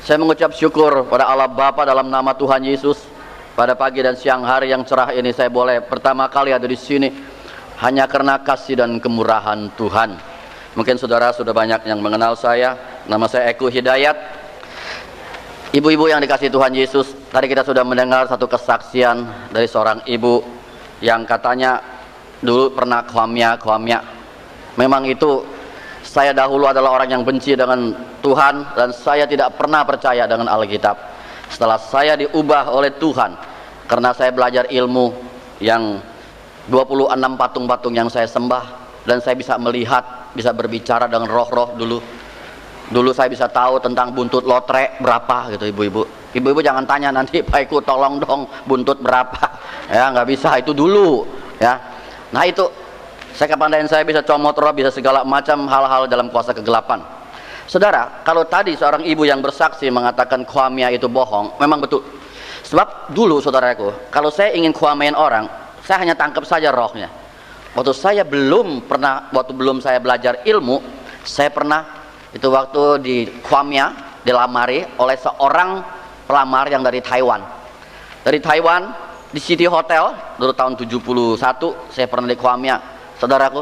Saya mengucap syukur pada Allah Bapa dalam nama Tuhan Yesus. Pada pagi dan siang hari yang cerah ini saya boleh pertama kali ada di sini hanya karena kasih dan kemurahan Tuhan. Mungkin saudara sudah banyak yang mengenal saya. Nama saya Eko Hidayat. Ibu-ibu yang dikasihi Tuhan Yesus, tadi kita sudah mendengar satu kesaksian dari seorang ibu yang katanya dulu pernah khawamia. Memang itu, saya dahulu adalah orang yang benci dengan Tuhan dan saya tidak pernah percaya dengan Alkitab. Setelah saya diubah oleh Tuhan karena saya belajar ilmu yang 26 patung-patung yang saya sembah, dan saya bisa melihat, bisa berbicara dengan roh-roh dulu saya bisa tahu tentang buntut lotre berapa gitu. Ibu-ibu jangan tanya nanti, Pak Iku tolong dong buntut berapa ya, nggak bisa, itu dulu ya. Nah itu saya kepandaian saya bisa comot roh, bisa segala macam hal-hal dalam kuasa kegelapan. Saudara, kalau tadi seorang ibu yang bersaksi mengatakan khawamia itu bohong, memang betul. Sebab dulu saudaraku, kalau saya ingin khawamiain orang, saya hanya tangkap saja rohnya. Waktu belum saya belajar ilmu, saya pernah itu waktu di khawamia, dilamari oleh seorang pelamar yang dari Taiwan. Dari Taiwan di City Hotel dulu tahun 71 saya pernah di khawamia, saudaraku,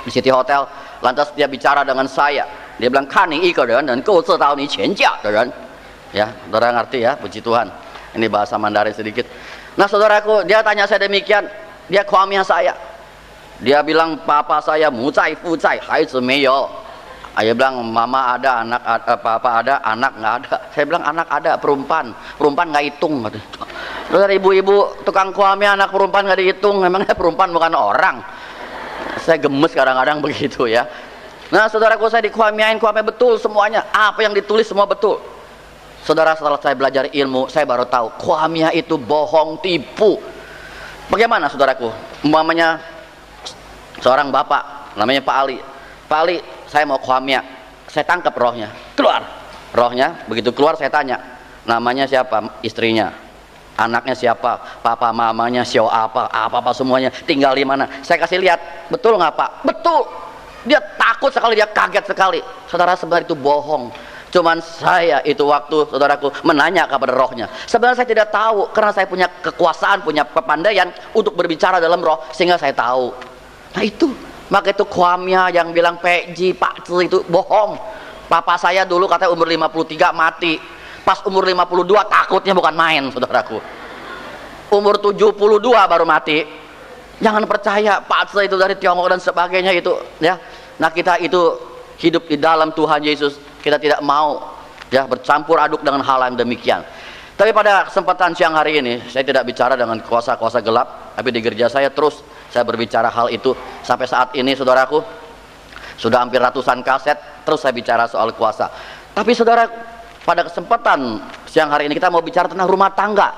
di City Hotel. Lantas dia bicara dengan saya. Dia bilang, "Kani ika ren dan gou zi dao ni qian jia de ren." Ya, saudara ngerti ya, puji Tuhan. Ini bahasa Mandarin sedikit. Nah, saudaraku, dia tanya saya demikian. Dia khawamia saya. Dia bilang, "Papa saya mu zai fu zai, haizi mei you." Dia bilang, "Mama ada, anak ada, papa ada, anak nggak ada." Saya bilang, "Anak ada, perempuan nggak hitung." Saudara, ibu-ibu tukang khawamia anak perempuan nggak dihitung, memangnya perempuan bukan orang? Saya gemes kadang-kadang begitu ya. Nah, saudaraku, saya khawamia betul semuanya. Apa yang ditulis semua betul. Saudara, setelah saya belajar ilmu, saya baru tahu khawamia itu bohong, tipu. Bagaimana saudaraku? Umpamanya seorang bapak namanya Pak Ali. Pak Ali, saya mau khawamia. Saya tangkap rohnya, keluar. Rohnya begitu keluar, saya tanya, namanya siapa? Istrinya. Anaknya siapa? Papa mamanya siapa? Apa semuanya. Tinggal di mana? Saya kasih lihat. Betul nggak Pak? Betul. Dia takut sekali, dia kaget sekali. Saudara, sebenarnya itu bohong. Cuman saya itu waktu, saudaraku, menanya kepada rohnya. Sebenarnya saya tidak tahu, karena saya punya kekuasaan, punya kepandaian untuk berbicara dalam roh, sehingga saya tahu. Nah itu, maka itu khawamia yang bilang Pekji, Pak Ci itu bohong. Papa saya dulu katanya umur 53 mati. Pas umur 52 takutnya bukan main, saudaraku. Umur 72 baru mati. Jangan percaya Pak Ci itu dari Tiongkok dan sebagainya itu ya. Nah, kita itu hidup di dalam Tuhan Yesus. Kita tidak mau ya bercampur aduk dengan hal yang demikian. Tapi pada kesempatan siang hari ini saya tidak bicara dengan kuasa-kuasa gelap, tapi di gereja saya terus saya berbicara hal itu. Sampai saat ini saudaraku, sudah hampir ratusan kaset terus saya bicara soal kuasa. Tapi saudara, pada kesempatan siang hari ini kita mau bicara tentang rumah tangga.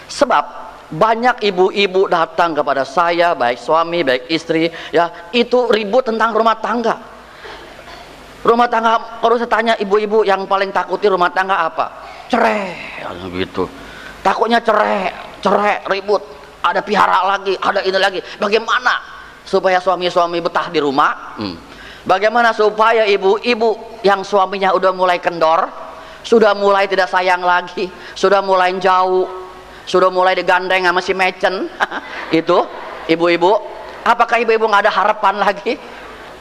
Sebab banyak ibu-ibu datang kepada saya, baik suami, baik istri, ya, itu ribut tentang rumah tangga. Rumah tangga, kalau saya tanya ibu-ibu yang paling takuti rumah tangga apa? Cerai, gitu. Takutnya cerai, ribut. Ada pihara lagi, ada ini lagi. Bagaimana supaya suami-suami betah di rumah? Bagaimana supaya ibu-ibu yang suaminya udah mulai kendor, sudah mulai tidak sayang lagi, sudah mulai jauh, sudah mulai digandeng sama si mecen itu ibu-ibu, apakah ibu-ibu nggak ada harapan lagi?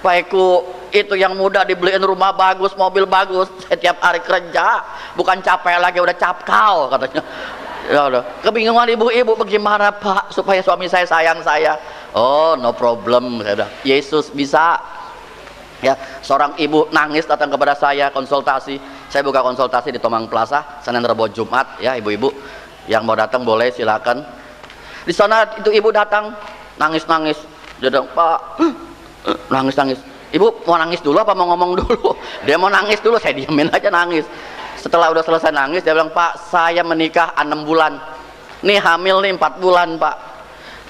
Pak Eko, itu yang muda dibeliin rumah bagus, mobil bagus, setiap hari kerja, bukan capek lagi, udah capkal katanya. Ya udah, kebingungan ibu-ibu, bagaimana Pak supaya suami saya sayang saya? Oh, no problem, saya udah, Yesus bisa. Ya, seorang ibu nangis datang kepada saya konsultasi. Saya buka konsultasi di Tomang Plaza Senin, Rabu, Jumat ya, ibu-ibu yang mau datang boleh silakan. Di sana itu ibu datang nangis-nangis. Dia bilang, "Pak," nangis-nangis. "Ibu mau nangis dulu apa mau ngomong dulu?" Dia mau nangis dulu, saya diamin aja nangis. Setelah udah selesai nangis, dia bilang, "Pak, saya menikah 6 bulan. Nih hamil nih 4 bulan, Pak.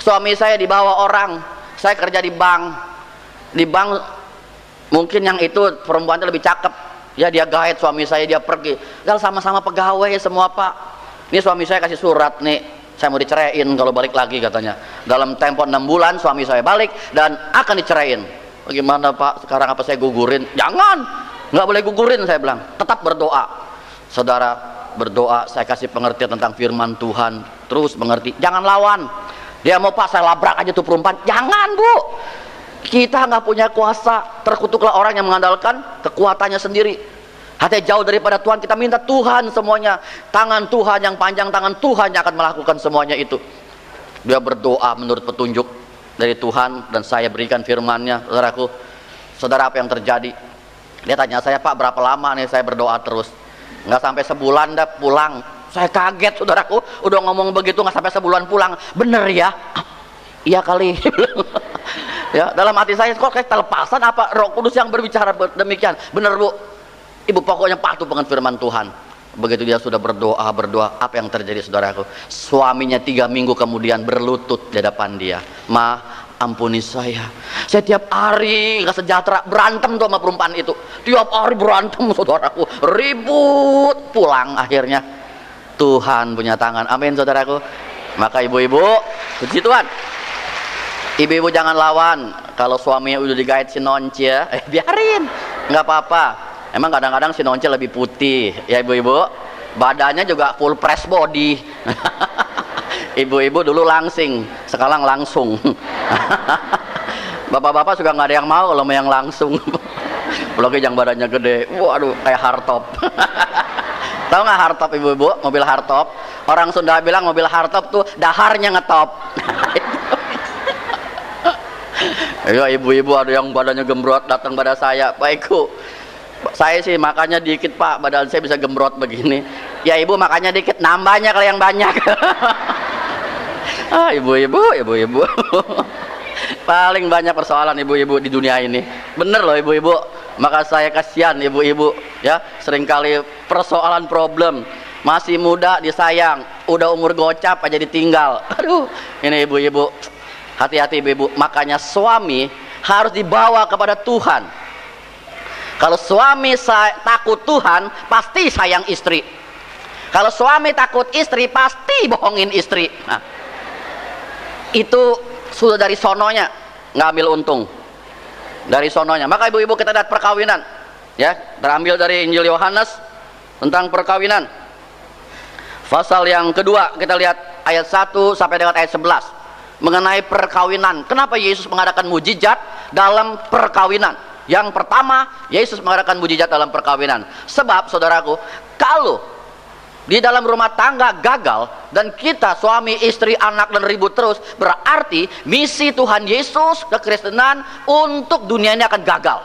Suami saya dibawa orang. Saya kerja di bank. Di bank mungkin yang itu perempuan itu lebih cakep. Ya, dia gaet suami saya, dia pergi. Gal sama-sama pegawai semua, Pak. Ini suami saya kasih surat nih, saya mau diceraiin kalau balik lagi," katanya. Dalam tempo 6 bulan suami saya balik dan akan diceraiin. Bagaimana Pak, sekarang apa saya gugurin? Jangan, nggak boleh gugurin, saya bilang. Tetap berdoa. Saudara berdoa, saya kasih pengertian tentang firman Tuhan, terus mengerti, jangan lawan. Dia mau, Pak saya labrak aja tuh perempuan, jangan Bu, kita nggak punya kuasa. Terkutuklah orang yang mengandalkan kekuatannya sendiri, hati jauh daripada Tuhan. Kita minta Tuhan semuanya, tangan Tuhan yang panjang, tangan Tuhan yang akan melakukan semuanya itu. Dia berdoa menurut petunjuk dari Tuhan, dan saya berikan firman-Nya. Saudaraku, saudara, apa yang terjadi? Dia tanya saya, Pak berapa lama nih saya berdoa terus? Nggak sampai sebulan dah pulang. Saya kaget, saudaraku, udah ngomong begitu nggak sampai sebulan pulang. Bener ya? Iya kali. Ya, dalam hati saya, kok kayak telepasan apa Roh Kudus yang berbicara demikian? Bener Bu, Ibu pokoknya patuh dengan firman Tuhan. Begitu dia sudah berdoa, apa yang terjadi saudaraku? Suaminya 3 minggu kemudian berlutut di depan dia, Ma, ampuni saya tiap hari gak sejahtera, berantem tuh sama perempuan itu, tiap hari berantem saudaraku, ribut, pulang akhirnya. Tuhan punya tangan, amin saudaraku. Maka ibu-ibu, puji Tuhan, ibu-ibu jangan lawan. Kalau suaminya udah digait si nonce, biarin, nggak apa-apa. Emang kadang-kadang si nonce lebih putih ya ibu-ibu, badannya juga full press body. Ibu-ibu dulu langsing, sekarang langsung. Bapak-bapak juga nggak ada yang mau kalau yang langsung. Apalagi yang badannya gede, waduh kayak hardtop. Tahu nggak hardtop ibu-ibu? Mobil hardtop. Orang Sunda bilang mobil hardtop tuh daharnya ngetop. Ya ibu-ibu ada yang badannya gembrot datang pada saya, Baikku, saya sih makannya dikit Pak, badan saya bisa gembrot begini. Ya ibu makannya dikit, nambahnya kalau yang banyak. Ah ibu-ibu. Paling banyak persoalan ibu-ibu di dunia ini. Bener loh ibu-ibu. Maka saya kasihan ibu-ibu ya, seringkali persoalan problem. Masih muda disayang, udah umur gocap aja ditinggal. Aduh, ini ibu-ibu, hati-hati ibu-ibu. Makanya suami harus dibawa kepada Tuhan. Kalau suami takut Tuhan, pasti sayang istri. Kalau suami takut istri, pasti bohongin istri. Nah, itu sudah dari sononya ngambil untung, dari sononya. Maka ibu-ibu kita lihat perkawinan ya, terambil dari Injil Yohanes tentang perkawinan. Pasal yang kedua kita lihat ayat 1 sampai dengan ayat 11 mengenai perkawinan. Kenapa Yesus mengadakan mujizat dalam perkawinan? Yang pertama, Yesus mengadakan mujizat dalam perkawinan sebab saudaraku, kalau di dalam rumah tangga gagal dan kita suami, istri, anak dan ribut terus, berarti misi Tuhan Yesus kekristenan untuk dunia ini akan gagal.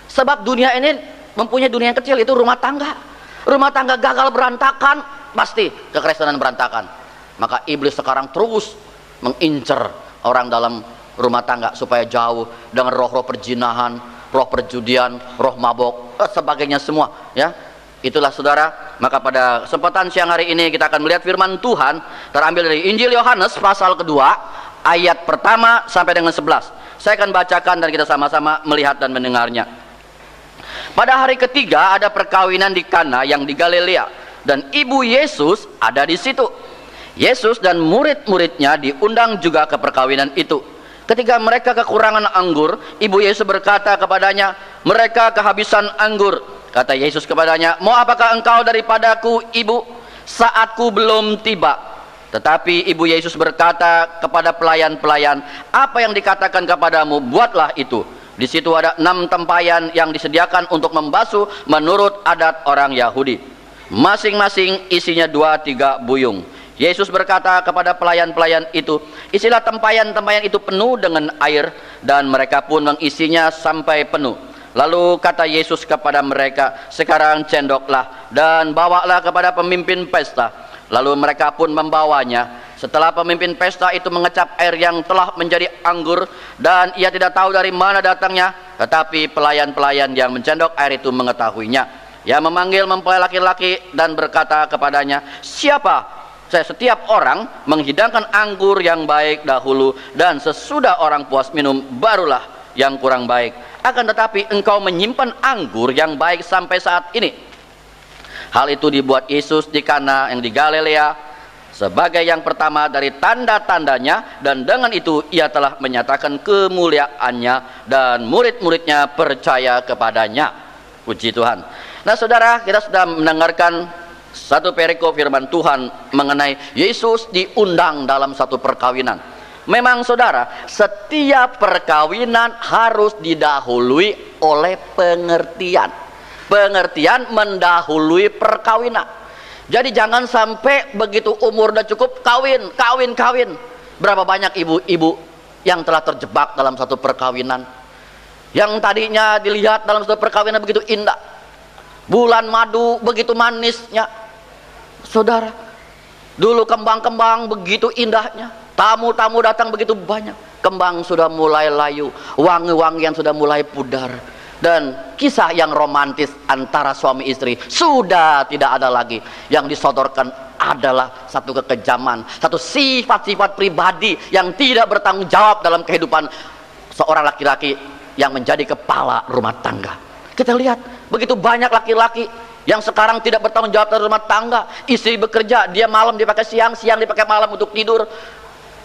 Sebab dunia ini mempunyai dunia yang kecil, itu rumah tangga. Rumah tangga gagal, berantakan, pasti kekristenan berantakan. Maka iblis sekarang terus mengincar orang dalam rumah tangga supaya jauh dengan roh-roh perjinahan, roh perjudian, roh mabok, sebagainya semua ya. Itulah saudara. Maka pada kesempatan siang hari ini kita akan melihat firman Tuhan terambil dari Injil Yohanes pasal kedua ayat pertama sampai dengan 11. Saya akan bacakan dan kita sama-sama melihat dan mendengarnya. Pada hari ketiga ada perkawinan di Kana yang di Galilea, dan ibu Yesus ada di situ. Yesus dan murid-muridnya diundang juga ke perkawinan itu. Ketika mereka kekurangan anggur, ibu Yesus berkata kepadanya, mereka kehabisan anggur. Kata Yesus kepadanya, mau apakah engkau daripadaku, ibu? Saatku belum tiba. Tetapi ibu Yesus berkata kepada pelayan-pelayan, apa yang dikatakan kepadamu, buatlah itu. Di situ ada 6 tempayan yang disediakan untuk membasuh menurut adat orang Yahudi. Masing-masing isinya 2-3 buyung. Yesus berkata kepada pelayan-pelayan itu, isilah tempayan-tempayan itu penuh dengan air, dan mereka pun mengisinya sampai penuh. Lalu kata Yesus kepada mereka, sekarang cendoklah dan bawalah kepada pemimpin pesta. Lalu mereka pun membawanya. Setelah pemimpin pesta itu mengecap air yang telah menjadi anggur, dan ia tidak tahu dari mana datangnya, tetapi pelayan-pelayan yang mencendok air itu mengetahuinya. Ia memanggil mempelai laki-laki dan berkata kepadanya, siapa? Setiap orang menghidangkan anggur yang baik dahulu, dan sesudah orang puas minum barulah yang kurang baik. Akan tetapi engkau menyimpan anggur yang baik sampai saat ini. Hal itu dibuat Yesus di Kana yang di Galilea sebagai yang pertama dari tanda-tandanya, dan dengan itu ia telah menyatakan kemuliaannya, dan murid-muridnya percaya kepadanya. Puji Tuhan. Nah saudara, kita sudah mendengarkan satu perikop firman Tuhan mengenai Yesus diundang dalam satu perkawinan. Memang saudara, setiap perkawinan harus didahului oleh pengertian. Pengertian mendahului perkawinan. Jadi jangan sampai begitu umur udah cukup kawin. Berapa banyak ibu-ibu yang telah terjebak dalam satu perkawinan, yang tadinya dilihat dalam satu perkawinan begitu indah, bulan madu begitu manisnya, saudara. Dulu kembang-kembang begitu indahnya, tamu-tamu datang begitu banyak, kembang sudah mulai layu, wangi-wangian sudah mulai pudar, dan kisah yang romantis antara suami istri sudah tidak ada lagi. Yang disodorkan adalah satu kekejaman, satu sifat-sifat pribadi yang tidak bertanggung jawab dalam kehidupan seorang laki-laki yang menjadi kepala rumah tangga. Kita lihat begitu banyak laki-laki yang sekarang tidak bertanggung jawab dalam rumah tangga. Istri bekerja, dia malam dipakai siang, siang dipakai malam untuk tidur.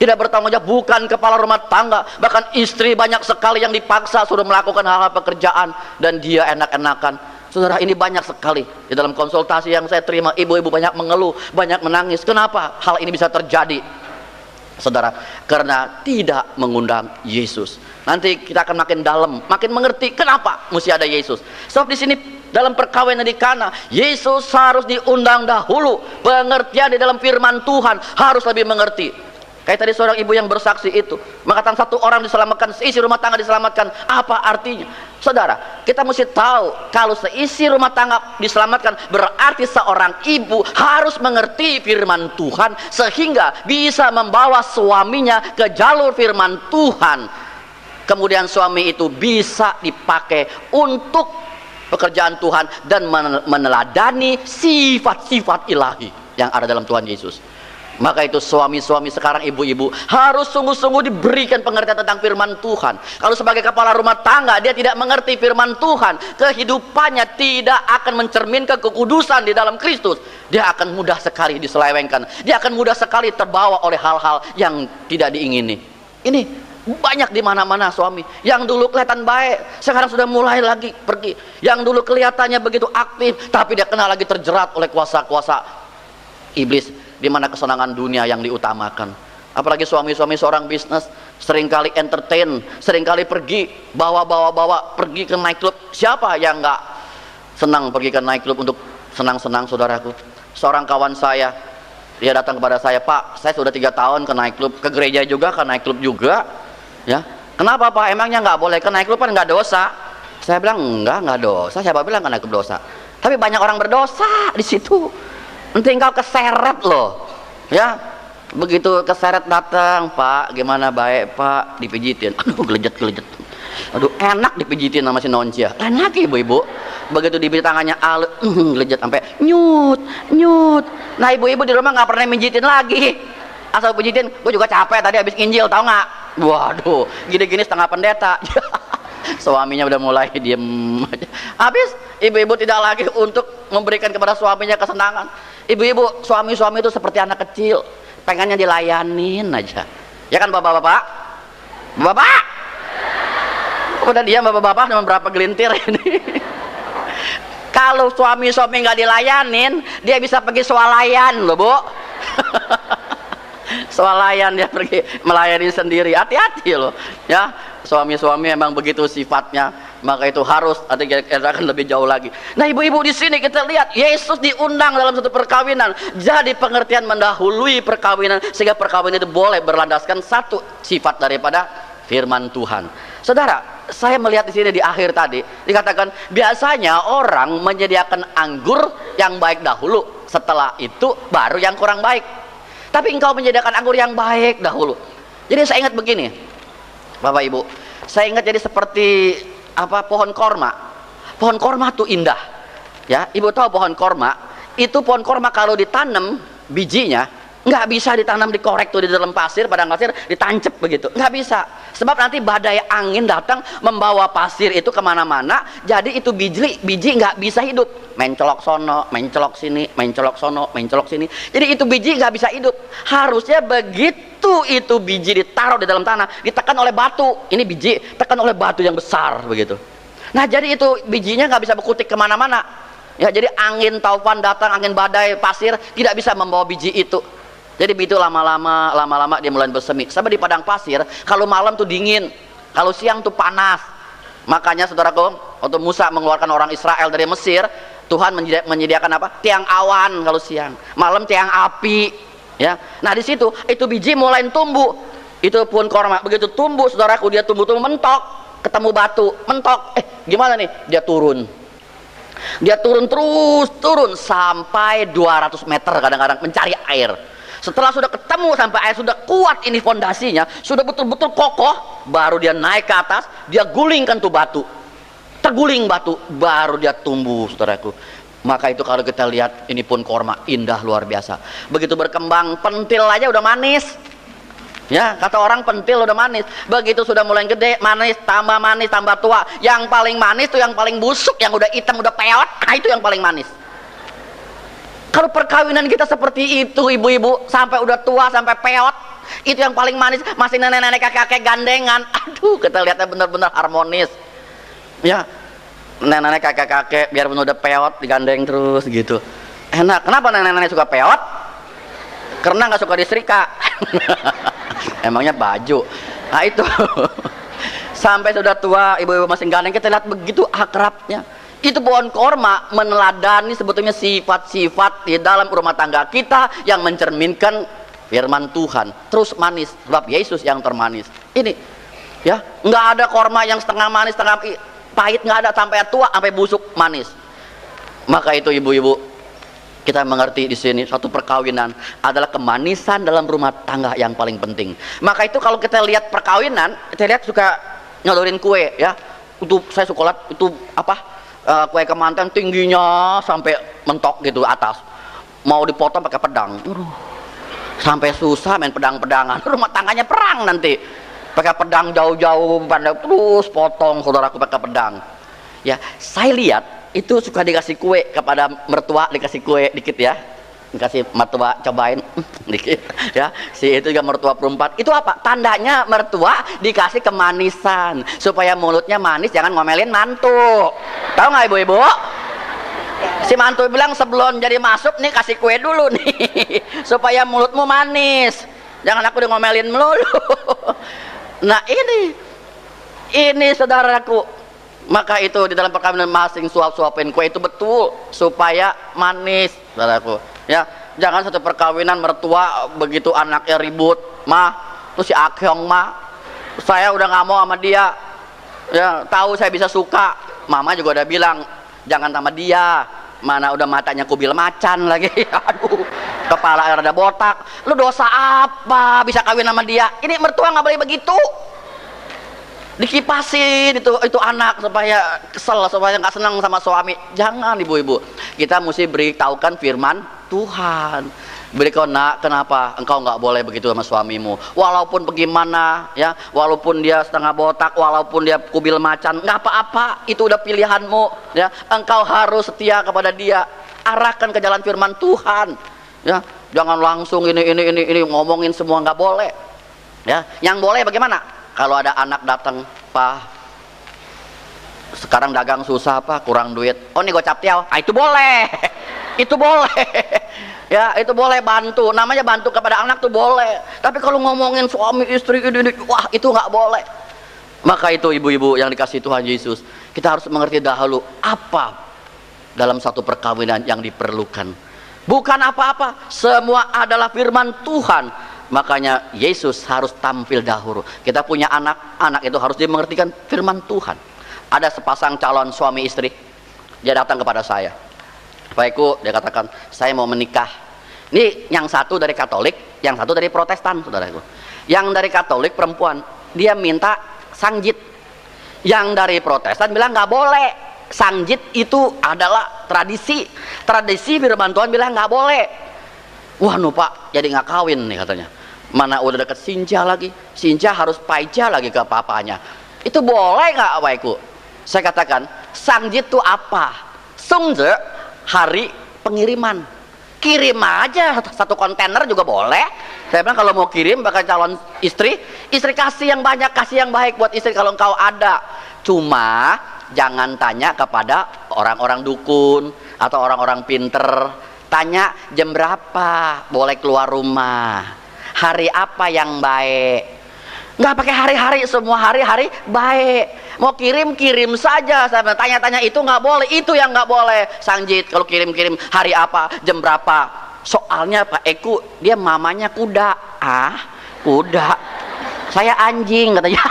Tidak bertanggung jawab, bukan kepala rumah tangga. Bahkan istri banyak sekali yang dipaksa sudah melakukan hal-hal pekerjaan, dan dia enak-enakan. Saudara, ini banyak sekali di dalam konsultasi yang saya terima, ibu-ibu banyak mengeluh, banyak menangis. Kenapa hal ini bisa terjadi? Saudara, karena tidak mengundang Yesus. Nanti kita akan makin dalam, makin mengerti kenapa mesti ada Yesus. Sebab di sini dalam perkawinan di Kana, Yesus harus diundang dahulu. Pengertian di dalam firman Tuhan harus lebih mengerti. Kayak tadi seorang ibu yang bersaksi itu mengatakan satu orang diselamatkan, seisi rumah tangga diselamatkan. Apa artinya? Saudara, kita mesti tahu kalau seisi rumah tangga diselamatkan berarti seorang ibu harus mengerti firman Tuhan sehingga bisa membawa suaminya ke jalur firman Tuhan. Kemudian suami itu bisa dipakai untuk pekerjaan Tuhan dan meneladani sifat-sifat ilahi yang ada dalam Tuhan Yesus. Maka itu suami-suami sekarang, ibu-ibu harus sungguh-sungguh diberikan pengertian tentang firman Tuhan. Kalau sebagai kepala rumah tangga dia tidak mengerti firman Tuhan, kehidupannya tidak akan mencerminkan kekudusan di dalam Kristus. Dia akan mudah sekali diselewengkan, dia akan mudah sekali terbawa oleh hal-hal yang tidak diingini. Ini banyak di mana-mana suami yang dulu kelihatan baik sekarang sudah mulai lagi pergi. Yang dulu kelihatannya begitu aktif tapi dia kena lagi terjerat oleh kuasa-kuasa iblis, di mana kesenangan dunia yang diutamakan. Apalagi suami-suami seorang bisnis seringkali entertain, seringkali pergi bawa pergi ke night club. Siapa yang nggak senang pergi ke night club untuk senang-senang, saudaraku? Seorang kawan saya, dia datang kepada saya, "Pak, saya sudah 3 tahun ke night club, ke gereja juga, ke night club juga, ya. Kenapa Pak? Emangnya nggak boleh ke night club, kan nggak dosa?" Saya bilang, nggak dosa. Siapa bilang ke night club dosa? Tapi banyak orang berdosa di situ. Nanti engkau keseret loh, ya. Begitu keseret datang, "Pak, gimana baik Pak?" Dipijitin, aduh gelejet. Aduh enak dipijitin sama si Noncia, enak ibu-ibu. Begitu dipijit tangannya gelejet sampai nyut. Nah ibu-ibu di rumah nggak pernah mijitin lagi, asal pijitin. Gue juga capek tadi habis Injil, tahu nggak? Waduh, gini-gini setengah pendeta. Suaminya udah mulai diem aja. Habis ibu-ibu tidak lagi untuk memberikan kepada suaminya kesenangan. Ibu-ibu, suami-suami itu seperti anak kecil, pengennya dilayanin aja. Ya kan bapak-bapak? Bapak? Udah diam bapak-bapak dengan berapa gelintir ini. Kalau suami-suami nggak dilayanin, dia bisa pergi swalayan loh, Bu. Swalayan, dia pergi melayani sendiri. Hati-hati loh, ya. Suami-suami memang begitu sifatnya, maka itu harus kita akan lebih jauh lagi. Nah ibu-ibu, di sini kita lihat Yesus diundang dalam satu perkawinan. Jadi pengertian mendahului perkawinan sehingga perkawinan itu boleh berlandaskan satu sifat daripada firman Tuhan. Saudara, saya melihat di sini di akhir tadi dikatakan biasanya orang menyediakan anggur yang baik dahulu, setelah itu baru yang kurang baik. Tapi engkau menyediakan anggur yang baik dahulu. Jadi saya ingat begini, Bapak Ibu, saya ingat jadi seperti pohon korma. Pohon korma tuh indah, ya. Ibu tahu pohon korma itu, pohon korma kalau ditanam bijinya nggak bisa ditanam dikorek tuh di dalam pasir, padang pasir ditancep begitu, nggak bisa. Sebab nanti badai angin datang membawa pasir itu kemana-mana, jadi itu biji nggak bisa hidup, mencolok sono, mencolok sini, mencolok sono, mencolok sini. Jadi itu biji nggak bisa hidup. Harusnya begitu itu biji ditaruh di dalam tanah, ditekan oleh batu, ini biji tekan oleh batu yang besar begitu. Nah jadi itu bijinya nggak bisa berkutik kemana-mana. Ya, jadi angin taufan datang, angin badai, pasir tidak bisa membawa biji itu. Jadi begitu lama-lama dia mulai bersemi. Sampai di padang pasir, kalau malam tuh dingin, kalau siang tuh panas. Makanya saudaraku, waktu Musa mengeluarkan orang Israel dari Mesir, Tuhan menyediakan apa? Tiang awan kalau siang, malam tiang api. Ya, nah di situ itu biji mulai tumbuh. Itu pun korma begitu tumbuh, saudaraku, dia tumbuh mentok, ketemu batu, mentok. Gimana nih? Dia turun. Dia turun sampai 200 meter kadang-kadang mencari air. Setelah sudah ketemu sampai air sudah kuat ini fondasinya, sudah betul-betul kokoh, baru dia naik ke atas, dia gulingkan tuh batu. Terguling batu, baru dia tumbuh, saudaraku. Maka itu kalau kita lihat ini pun korma indah luar biasa. Begitu berkembang, pentil aja udah manis. Ya, kata orang pentil udah manis. Begitu sudah mulai gede, manis, tambah tua. Yang paling manis tuh yang paling busuk, yang udah hitam, udah peot, nah itu yang paling manis. Kalau perkawinan kita seperti itu, ibu-ibu, sampai udah tua, sampai peot, itu yang paling manis. Masih nenek-nenek, kakek-kakek gandengan. Aduh, kita lihatnya benar-benar harmonis. Ya, nenek-nenek, kakek-kakek, biarpun udah peot, digandeng terus gitu. Enak. Kenapa nenek-nenek suka peot? Karena nggak suka disetrika. Emangnya baju. Nah itu sampai sudah tua, ibu-ibu masih gandeng, kita lihat begitu akrabnya. Itu pohon korma meneladani sebetulnya sifat-sifat di dalam rumah tangga kita yang mencerminkan firman Tuhan. Terus manis, sebab Yesus yang termanis. Ini ya, nggak ada korma yang setengah manis setengah pahit, nggak ada, sampai tua sampai busuk manis. Maka itu ibu-ibu, kita mengerti di sini satu perkawinan adalah kemanisan dalam rumah tangga yang paling penting. Maka itu kalau kita lihat perkawinan, kita lihat suka nyodorin kue ya. Itu saya suka lihat itu apa? Kue kemanten tingginya sampai mentok gitu atas. Mau dipotong pakai pedang. Sampai susah main pedang-pedangan. Rumah tangganya perang nanti. Pakai pedang jauh-jauh, terus potong saudaraku pakai pedang. Ya, saya lihat itu suka dikasih kue kepada mertua, dikasih kue dikit ya, dikasih mertua cobain dikit ya, si itu juga mertua perempuan. Itu apa? Tandanya mertua dikasih kemanisan supaya mulutnya manis, jangan ngomelin mantu. Tahu nggak ibu-ibu? Si mantu bilang sebelum jadi masuk nih kasih kue dulu nih supaya mulutmu manis, jangan aku udah ngomelin melulu. Nah ini saudaraku. Maka itu di dalam perkawinan masing suap-suapin kue itu betul supaya manis, saudaraku. Ya, jangan satu perkawinan mertua begitu anaknya ribut, mah, terus si Akyong mah, saya udah nggak mau sama dia. Ya, tahu saya bisa suka. Mama juga udah bilang jangan sama dia. Mana udah matanya kubil macan lagi. Aduh, kepala rada botak. Lu dosa apa bisa kawin sama dia? Ini mertua nggak boleh begitu. Dikipasin itu anak supaya kesel, supaya nggak senang sama suami. Jangan ibu-ibu, kita mesti beritahukan firman Tuhan. Beritahu, nak, kenapa engkau nggak boleh begitu sama suamimu, walaupun bagaimana ya, walaupun dia setengah botak, walaupun dia kubil macan, nggak apa-apa, itu udah pilihanmu ya. Engkau harus setia kepada dia, arahkan ke jalan firman Tuhan ya. Jangan langsung ini ngomongin semua, nggak boleh ya. Yang boleh bagaimana? Kalau ada anak datang, Pak, sekarang dagang susah, Pak, kurang duit. Oh, nih gocap tiaw. Ah, itu boleh. Itu boleh. Ya, itu boleh bantu. Namanya bantu kepada anak tuh boleh. Tapi kalau ngomongin suami istri ini, wah, itu nggak boleh. Maka itu ibu-ibu yang dikasih Tuhan Yesus, kita harus mengerti dahulu apa dalam satu perkawinan yang diperlukan. Bukan apa-apa, semua adalah firman Tuhan. Makanya Yesus harus tampil dahulu. Kita punya anak itu harus dimengertikan firman Tuhan. Ada sepasang calon suami istri, dia datang kepada saya. Baikku, dia katakan, saya mau menikah. Ini yang satu dari Katolik, yang satu dari Protestan, saudaraku. Yang dari Katolik perempuan, dia minta sangjit. Yang dari Protestan bilang nggak boleh. Sangjit itu adalah tradisi firman Tuhan bilang nggak boleh. Wah, no Pak, jadi nggak kawin nih katanya. Mana udah deket Sinja lagi, Sinja harus paija lagi ke papanya. Itu boleh nggak, Waiku? Saya katakan, sangjit itu apa? Sungje, hari pengiriman. Kirim aja satu kontainer juga boleh. Saya bilang kalau mau kirim bakal calon istri kasih yang banyak, kasih yang baik buat istri kalau engkau ada. Cuma jangan tanya kepada orang-orang dukun Atau orang-orang pinter tanya jam berapa boleh keluar rumah, hari apa yang baik. Nggak pakai hari-hari, semua hari-hari baik. Mau kirim saja. Saya tanya-tanya itu nggak boleh, itu yang nggak boleh. Sangjit kalau kirim hari apa, jam berapa. Soalnya Pak Eku dia mamanya kuda. Kuda. Saya anjing katanya.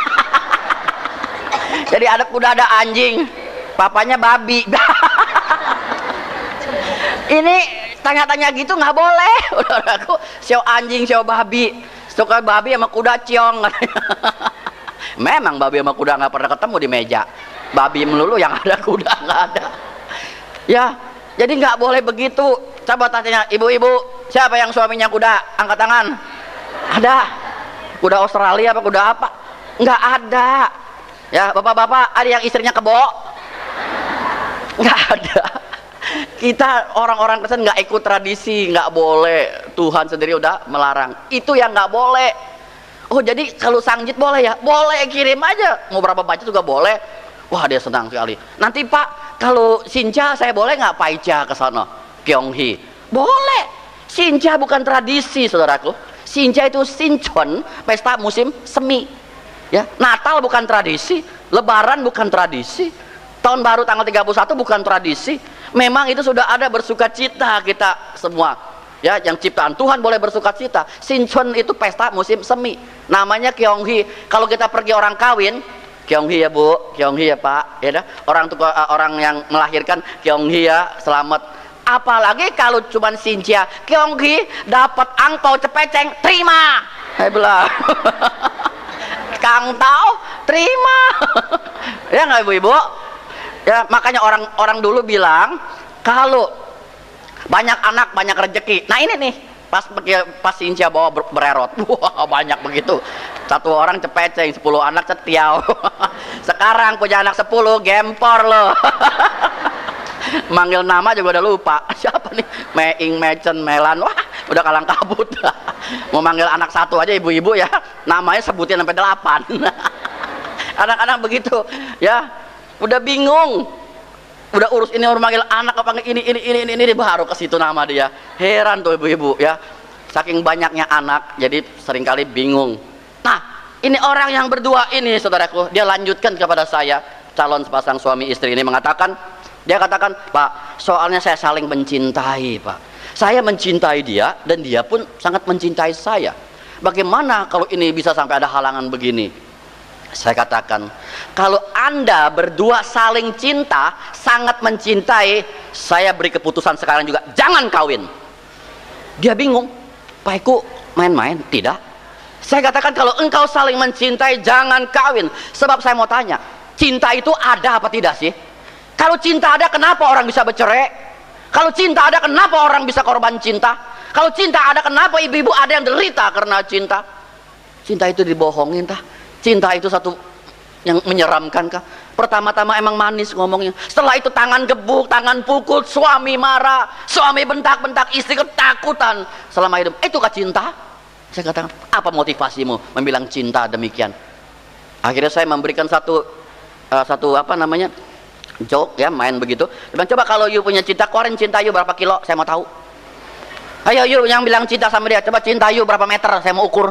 Jadi ada kuda ada anjing, papanya babi. Ini tanya-tanya gitu nggak boleh. Udah aku siow anjing siow babi. Suka babi sama kuda ciong. Memang babi sama kuda nggak pernah ketemu di meja. Babi melulu yang ada, kuda nggak ada. Ya, jadi nggak boleh begitu. Coba tanya ibu-ibu, siapa yang suaminya kuda? Angkat tangan. Ada. Kuda Australia apa kuda apa? Nggak ada. Ya, bapak-bapak, ada yang istrinya kebo? Nggak ada. Kita orang-orang Kristen nggak ikut tradisi, nggak boleh. Tuhan sendiri udah melarang. Itu yang nggak boleh. Oh, jadi kalau sangjit boleh ya? Boleh, kirim aja. Mau berapa baca juga boleh. Wah, dia senang sekali. Nanti Pak, kalau Sinja saya boleh nggak Paica ke sana? Kyonghi. Boleh. Sinja bukan tradisi, saudaraku. Sinja itu Sinchon, pesta musim semi. Ya, Natal bukan tradisi, Lebaran bukan tradisi, tahun baru tanggal 31 bukan tradisi. Memang itu sudah ada bersukacita kita semua. Ya, yang ciptaan Tuhan boleh bersukacita. Sinchon itu pesta musim semi. Namanya Kyonghi. Kalau kita pergi orang kawin, Kyonghi ya Bu, Kyonghi ya Pak, ya dah. Orang yang melahirkan Kyonghi ya, selamat. Apalagi kalau cuman Sinja, Kyonghi dapat angpau cepeceng, terima. Saya bilang. Kang Tau terima. Ya nggak ibu-ibu? Ya, makanya orang dulu bilang kalau banyak anak banyak rezeki. Nah ini nih pas Sinja bawa bererot, wah banyak begitu. Satu orang cepeceng, 10 anak cetiau. Sekarang punya anak 10 gempor loh. Manggil nama juga udah lupa. Siapa nih? Meing, Mecen, Melan. Wah, udah kalang kabut. Mau manggil anak satu aja ibu-ibu ya, namanya sebutin sampai 8. Anak-anak begitu ya, udah bingung. Udah urus ini, orang manggil anak apa ini baru ke situ nama dia. Heran tuh ibu-ibu ya. Saking banyaknya anak, jadi seringkali bingung. Nah, ini orang yang berdua ini saudaraku, dia lanjutkan kepada saya, calon sepasang suami istri ini dia katakan, Pak, soalnya saya saling mencintai, Pak. Saya mencintai dia dan dia pun sangat mencintai saya. Bagaimana kalau ini bisa sampai ada halangan begini? Saya katakan, kalau Anda berdua saling cinta, sangat mencintai, saya beri keputusan sekarang juga, jangan kawin. Dia bingung, Pak Eku main-main? Tidak. Saya katakan kalau engkau saling mencintai, jangan kawin. Sebab saya mau tanya, cinta itu ada apa tidak sih? Kalau cinta ada, kenapa orang bisa bercerai? Kalau cinta ada, kenapa orang bisa korban cinta? Kalau cinta ada, kenapa ibu-ibu ada yang derita karena cinta? Cinta itu dibohongin tah? Cinta itu satu yang menyeramkan kah? Pertama-tama emang manis ngomongnya. Setelah itu tangan gebuk, tangan pukul, suami marah, suami bentak-bentak, istri ketakutan selama hidup. Itukah cinta? Saya katakan, apa motivasimu membilang cinta demikian? Akhirnya saya memberikan satu apa namanya, joke ya, main begitu. Dan coba kalau you punya cinta, keluarin cinta you berapa kilo, saya mau tahu. Ayo you yang bilang cinta sama dia, coba cinta you berapa meter, saya mau ukur.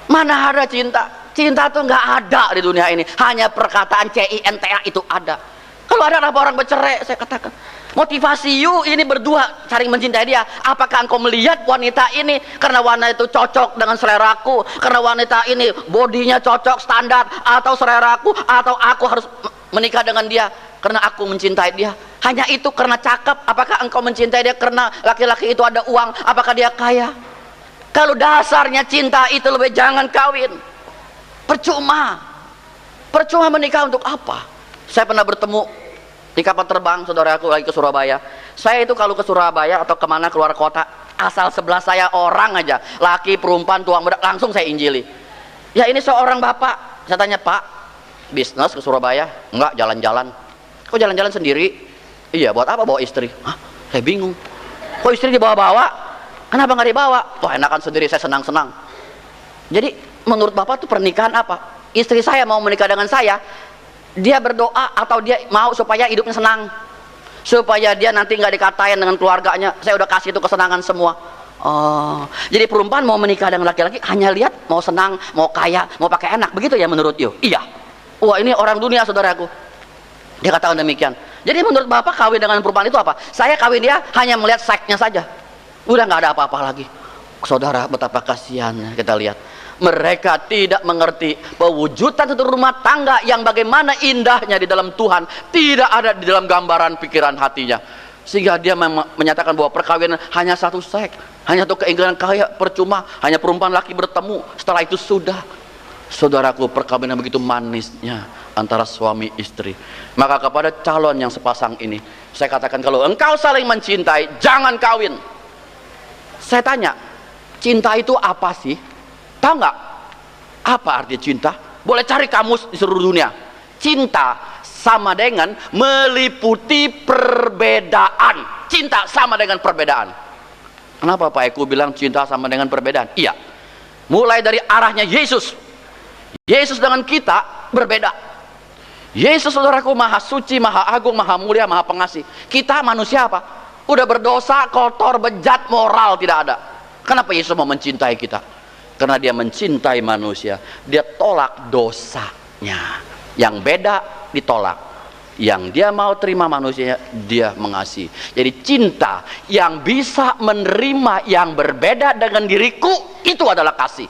Mana ada cinta? Cinta tuh nggak ada di dunia ini. Hanya perkataan cinta itu ada. Kalau ada apa orang bercerai, saya katakan. Motivasi you ini berdua saling mencintai dia. Apakah engkau melihat wanita ini karena wanita itu cocok dengan seleraku, karena wanita ini bodinya cocok standar, atau seleraku, atau aku harus menikah dengan dia karena aku mencintai dia? Hanya itu karena cakep? Apakah engkau mencintai dia karena laki-laki itu ada uang? Apakah dia kaya? Kalau dasarnya cinta itu lebih, jangan kawin. Percuma menikah untuk apa? Saya pernah bertemu di kapal terbang, saudara aku lagi ke Surabaya. Saya itu kalau ke Surabaya atau kemana keluar kota, asal sebelah saya orang aja, laki, perempuan, tua, muda, langsung saya injili. Ya ini seorang bapak, saya tanya, Pak, bisnis ke Surabaya? Enggak, jalan-jalan. Kok jalan-jalan sendiri? Iya, buat apa bawa istri? Hah? Saya bingung. Kok istri dibawa-bawa? Kenapa nggak dibawa? Wah, enakan sendiri, saya senang-senang. Jadi menurut bapak tuh pernikahan apa? Istri saya mau menikah dengan saya, dia berdoa atau dia mau supaya hidupnya senang, supaya dia nanti nggak dikatain dengan keluarganya, saya udah kasih itu kesenangan semua. Oh, jadi perempuan mau menikah dengan laki-laki hanya lihat mau senang, mau kaya, mau pakai enak, begitu ya menurut you? Iya. Wah, ini orang dunia, saudaraku. Dia katakan demikian. Jadi menurut Bapak kawin dengan perempuan itu apa? Saya kawin dia hanya melihat seksnya saja, udah nggak ada apa-apa lagi. Saudara, betapa kasihannya kita lihat. Mereka tidak mengerti pewujudan satu rumah tangga yang bagaimana indahnya di dalam Tuhan tidak ada di dalam gambaran pikiran hatinya, sehingga dia menyatakan bahwa perkawinan hanya satu seks, hanya satu keinginan kaya, percuma, hanya perempuan laki bertemu, setelah itu sudah. Saudaraku, perkawinan begitu manisnya antara suami istri. Maka kepada calon yang sepasang ini saya katakan, kalau engkau saling mencintai, jangan kawin. Saya tanya, cinta itu apa sih? Tahu nggak apa arti cinta? Boleh cari kamus di seluruh dunia. Cinta sama dengan meliputi perbedaan. Cinta sama dengan perbedaan. Kenapa Pak Eko bilang cinta sama dengan perbedaan? Iya, mulai dari arahnya Yesus. Yesus dengan kita berbeda. Yesus, saudaraku, maha suci, maha agung, maha mulia, maha pengasih. Kita manusia apa? Udah berdosa, kotor, bejat, moral tidak ada. Kenapa Yesus mau mencintai kita? Karena dia mencintai manusia, dia tolak dosanya. Yang beda ditolak, yang dia mau terima manusia, dia mengasihi. Jadi cinta yang bisa menerima yang berbeda dengan diriku, itu adalah kasih.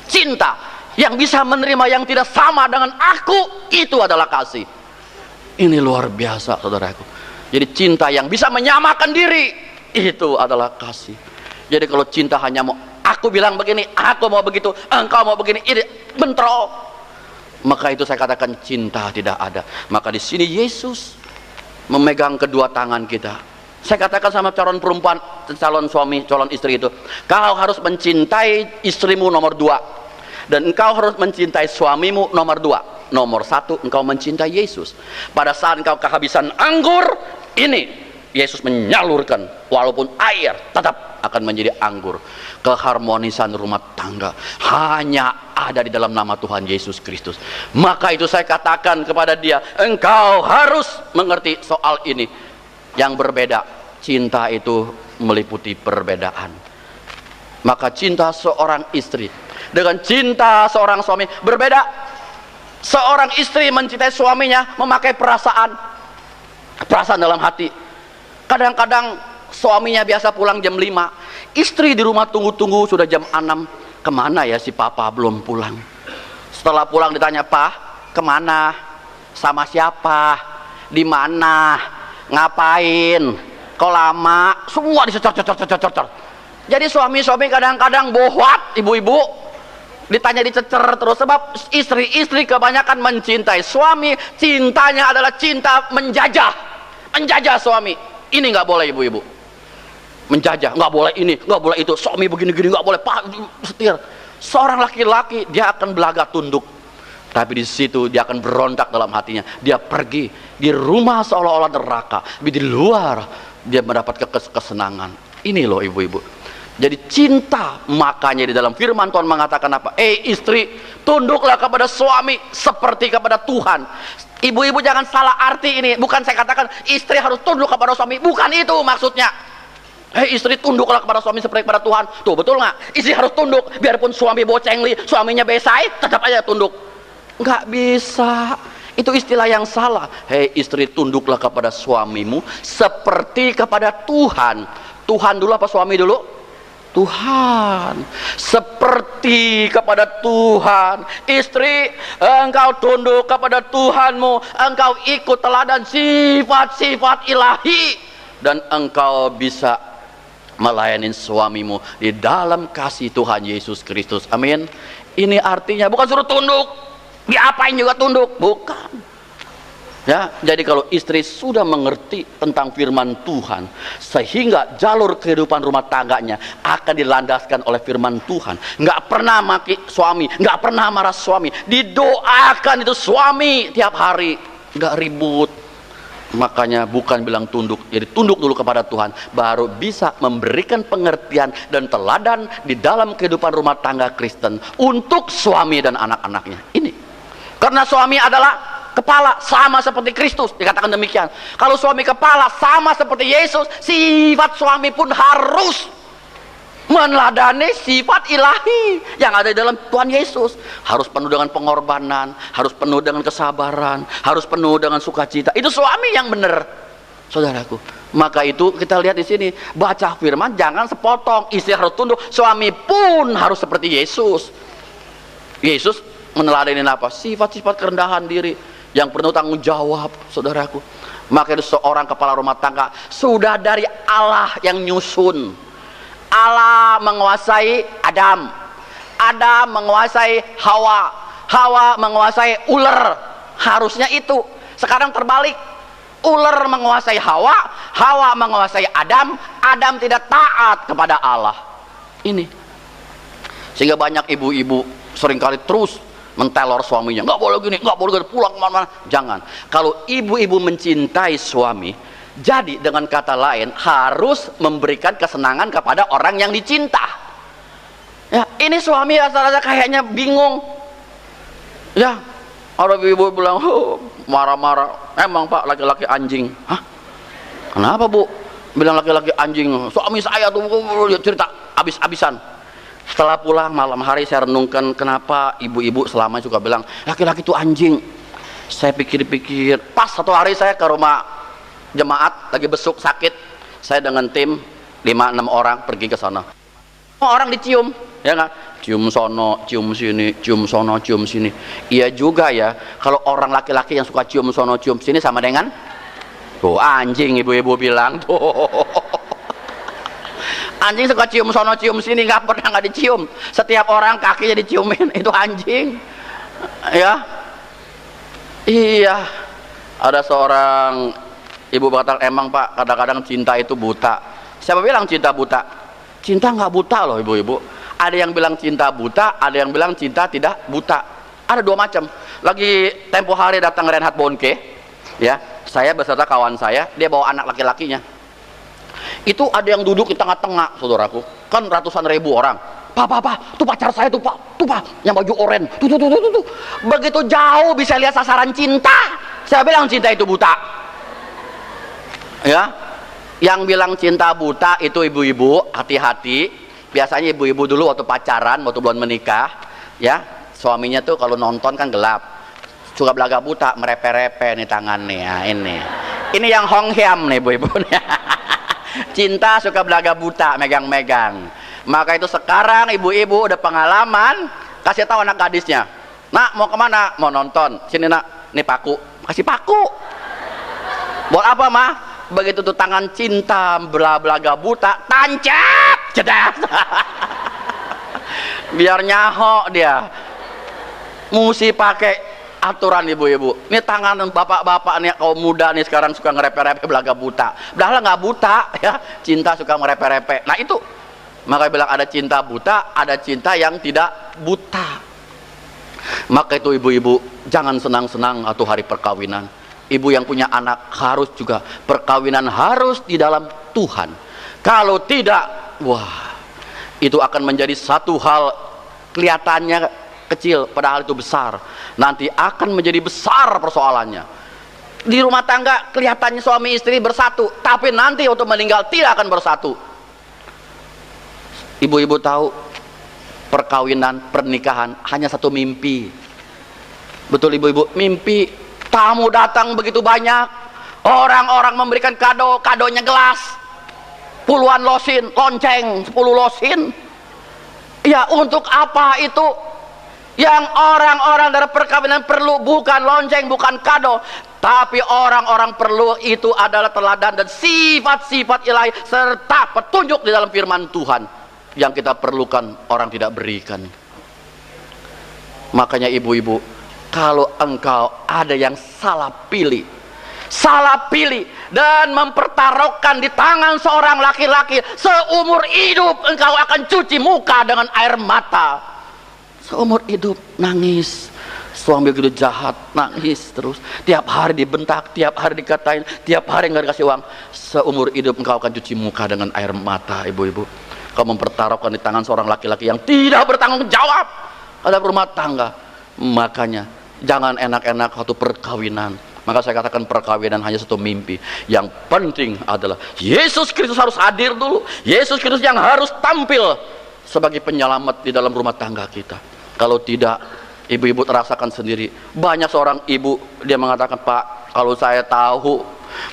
Cinta yang bisa menerima yang tidak sama dengan aku, itu adalah kasih. Ini luar biasa, saudaraku. Jadi cinta yang bisa menyamakan diri, itu adalah kasih. Jadi kalau cinta hanya mau aku bilang begini, aku mau begitu, engkau mau begini, ini bentrok. Maka itu saya katakan cinta tidak ada. Maka di sini Yesus memegang kedua tangan kita. Saya katakan sama calon perempuan, calon suami, calon istri itu, kau harus mencintai istrimu nomor 2, dan engkau harus mencintai suamimu nomor 2. Nomor 1, engkau mencintai Yesus. Pada saat engkau kehabisan anggur, ini Yesus menyalurkan, walaupun air tetap akan menjadi anggur. Keharmonisan rumah tangga hanya ada di dalam nama Tuhan Yesus Kristus. Maka itu saya katakan kepada dia, engkau harus mengerti soal ini. Yang berbeda, cinta itu meliputi perbedaan. Maka cinta seorang istri dengan cinta seorang suami berbeda. Seorang istri mencintai suaminya memakai perasaan dalam hati. Kadang-kadang suaminya biasa pulang jam 5, istri di rumah tunggu-tunggu sudah jam 6. Kemana ya si papa belum pulang? Setelah pulang ditanya, Pak, kemana? Sama siapa? Di mana? Ngapain? Kok lama? Semua dicecer-cecer. Jadi suami-suami kadang-kadang bohwat, ibu-ibu ditanya dicecer terus, sebab istri-istri kebanyakan mencintai suami, cintanya adalah cinta menjajah suami. Ini nggak boleh, ibu-ibu, menjajah, nggak boleh ini, nggak boleh itu, suami begini-gini, nggak boleh pak setir. Seorang laki-laki dia akan belaga tunduk, tapi di situ dia akan berontak dalam hatinya. Dia pergi di rumah seolah-olah neraka, tapi di luar dia mendapat kesenangan. Ini loh ibu-ibu. Jadi cinta, makanya di dalam firman Tuhan mengatakan apa? Istri, tunduklah kepada suami seperti kepada Tuhan. Ibu-ibu jangan salah arti ini. Bukan saya katakan istri harus tunduk kepada suami, bukan itu maksudnya. Istri, tunduklah kepada suami seperti kepada Tuhan. Tuh, betul nggak? Istri harus tunduk, biarpun suami bocengli, suaminya besai, tetap aja tunduk. Nggak bisa. Itu istilah yang salah. Istri, tunduklah kepada suamimu seperti kepada Tuhan. Tuhan dulu apa suami dulu? Tuhan. Seperti kepada Tuhan. Istri, engkau tunduk kepada Tuhanmu, engkau ikut teladan sifat-sifat ilahi, dan engkau bisa melayani suamimu di dalam kasih Tuhan Yesus Kristus. Amin. Ini artinya bukan suruh tunduk, diapain juga tunduk, bukan. Ya, jadi kalau istri sudah mengerti tentang firman Tuhan, sehingga jalur kehidupan rumah tangganya akan dilandaskan oleh firman Tuhan. Nggak pernah maki suami, nggak pernah marah suami, didoakan itu suami tiap hari, nggak ribut. Makanya bukan bilang tunduk, jadi tunduk dulu kepada Tuhan, baru bisa memberikan pengertian dan teladan di dalam kehidupan rumah tangga Kristen untuk suami dan anak-anaknya. Ini karena suami adalah kepala sama seperti Kristus, dikatakan demikian. Kalau suami kepala sama seperti Yesus, sifat suami pun harus meneladani sifat ilahi yang ada di dalam Tuhan Yesus. Harus penuh dengan pengorbanan, harus penuh dengan kesabaran, harus penuh dengan sukacita. Itu suami yang benar, saudaraku. Maka itu kita lihat di sini, baca firman jangan sepotong, istri harus tunduk, suami pun harus seperti Yesus. Yesus meneladani apa? Sifat-sifat kerendahan diri yang penuh tanggung jawab, saudaraku. Maka itu seorang kepala rumah tangga sudah dari Allah yang nyusun. Allah menguasai Adam, Adam menguasai Hawa, Hawa menguasai ular. Harusnya itu. Sekarang terbalik, ular menguasai Hawa, Hawa menguasai Adam, Adam tidak taat kepada Allah. Ini sehingga banyak ibu-ibu seringkali terus mentelor suaminya, nggak boleh gini, nggak boleh gini, pulang kemana-mana. Jangan. Kalau ibu-ibu mencintai suami, jadi dengan kata lain harus memberikan kesenangan kepada orang yang dicinta. Ya, ini suami rasa-rasa kayaknya bingung. Ya, ada ibu bilang, oh, marah-marah. Emang Pak, laki-laki anjing. Hah? Kenapa Bu? Bilang laki-laki anjing. Suami saya tuh cerita habis-habisan. Setelah pulang malam hari saya renungkan kenapa ibu-ibu selama suka bilang laki-laki itu anjing. Saya pikir-pikir, pas satu hari saya ke rumah jemaat lagi besuk sakit, saya dengan tim 5-6 orang pergi ke sana. Orang dicium, ya nggak? Cium sono, cium sini, cium sono, cium sini. Iya juga ya, kalau orang laki-laki yang suka cium sono, cium sini sama dengan tuh anjing, ibu-ibu bilang tuh. Anjing suka cium sono cium sini, nggak pernah nggak dicium. Setiap orang kakinya diciumin, itu anjing. Ya, iya. Ada seorang ibu berkata, emang Pak, kadang-kadang cinta itu buta. Siapa bilang cinta buta? Cinta nggak buta loh ibu-ibu. Ada yang bilang cinta buta, ada yang bilang cinta tidak buta. Ada dua macam. Lagi tempo hari datang Reinhard Bonnke, ya, saya beserta kawan saya, dia bawa anak laki-lakinya. Itu ada yang duduk di tengah-tengah, saudaraku, kan ratusan ribu orang. Pak, tuh pacar saya tuh Pak, yang baju oranye, tuh. Begitu jauh bisa lihat sasaran cinta. Saya bilang cinta itu buta. Ya, yang bilang cinta buta itu ibu-ibu, hati-hati. Biasanya ibu-ibu dulu waktu pacaran, waktu belum menikah, ya, suaminya tuh kalau nonton kan gelap, suka belaga buta, merepe-repe nih tangannya, ya, ini yang honghiam nih ibu-ibu. Cinta suka belaga buta, megang-megang. Maka itu sekarang ibu-ibu udah pengalaman, kasih tahu anak gadisnya, nak mau kemana? Mau nonton, sini nak, nih paku, kasih paku. Buat apa mah? Begitu tuh tangan cinta belaga buta, tancap, cedas. Biar nyahok dia. Mesti pakai aturan ibu-ibu. Ini tangan bapak-bapak nih, kaum muda nih sekarang suka ngerepe-repe belaga buta. Padahal nggak buta ya, cinta suka ngerepe-repe. Nah itu, maka bilang ada cinta buta, ada cinta yang tidak buta. Maka itu ibu-ibu jangan senang-senang atau hari perkawinan. Ibu yang punya anak harus juga perkawinan harus di dalam Tuhan. Kalau tidak, wah, itu akan menjadi satu hal kelihatannya kecil, padahal itu besar. Nanti akan menjadi besar persoalannya. Di rumah tangga kelihatannya suami istri bersatu, tapi nanti untuk meninggal tidak akan bersatu. Ibu-ibu tahu, perkawinan, pernikahan hanya satu mimpi. Betul ibu-ibu, mimpi. Tamu datang begitu banyak, orang-orang memberikan kado, kadonya gelas, puluhan losin, lonceng 10 losin. Ya, untuk apa itu? Yang orang-orang dari perkawinan perlu bukan lonceng, bukan kado, tapi orang-orang perlu itu adalah teladan dan sifat-sifat ilahi serta petunjuk di dalam firman Tuhan yang kita perlukan orang tidak berikan. Makanya ibu-ibu, kalau engkau ada yang salah pilih dan mempertaruhkan di tangan seorang laki-laki, seumur hidup engkau akan cuci muka dengan air mata. Seumur hidup nangis, suami begitu jahat, nangis terus, tiap hari dibentak, tiap hari dikatain, tiap hari nggak dikasih uang. Seumur hidup engkau akan cuci muka dengan air mata, ibu-ibu. Kau mempertaruhkan di tangan seorang laki-laki yang tidak bertanggung jawab pada rumah tangga. Makanya Jangan enak-enak waktu perkawinan. Maka saya katakan perkawinan hanya satu mimpi. Yang penting adalah Yesus Kristus harus hadir dulu. Yesus Kristus yang harus tampil sebagai penyelamat di dalam rumah tangga kita. Kalau tidak, ibu-ibu terasakan sendiri. Banyak seorang ibu, dia mengatakan, Pak, kalau saya tahu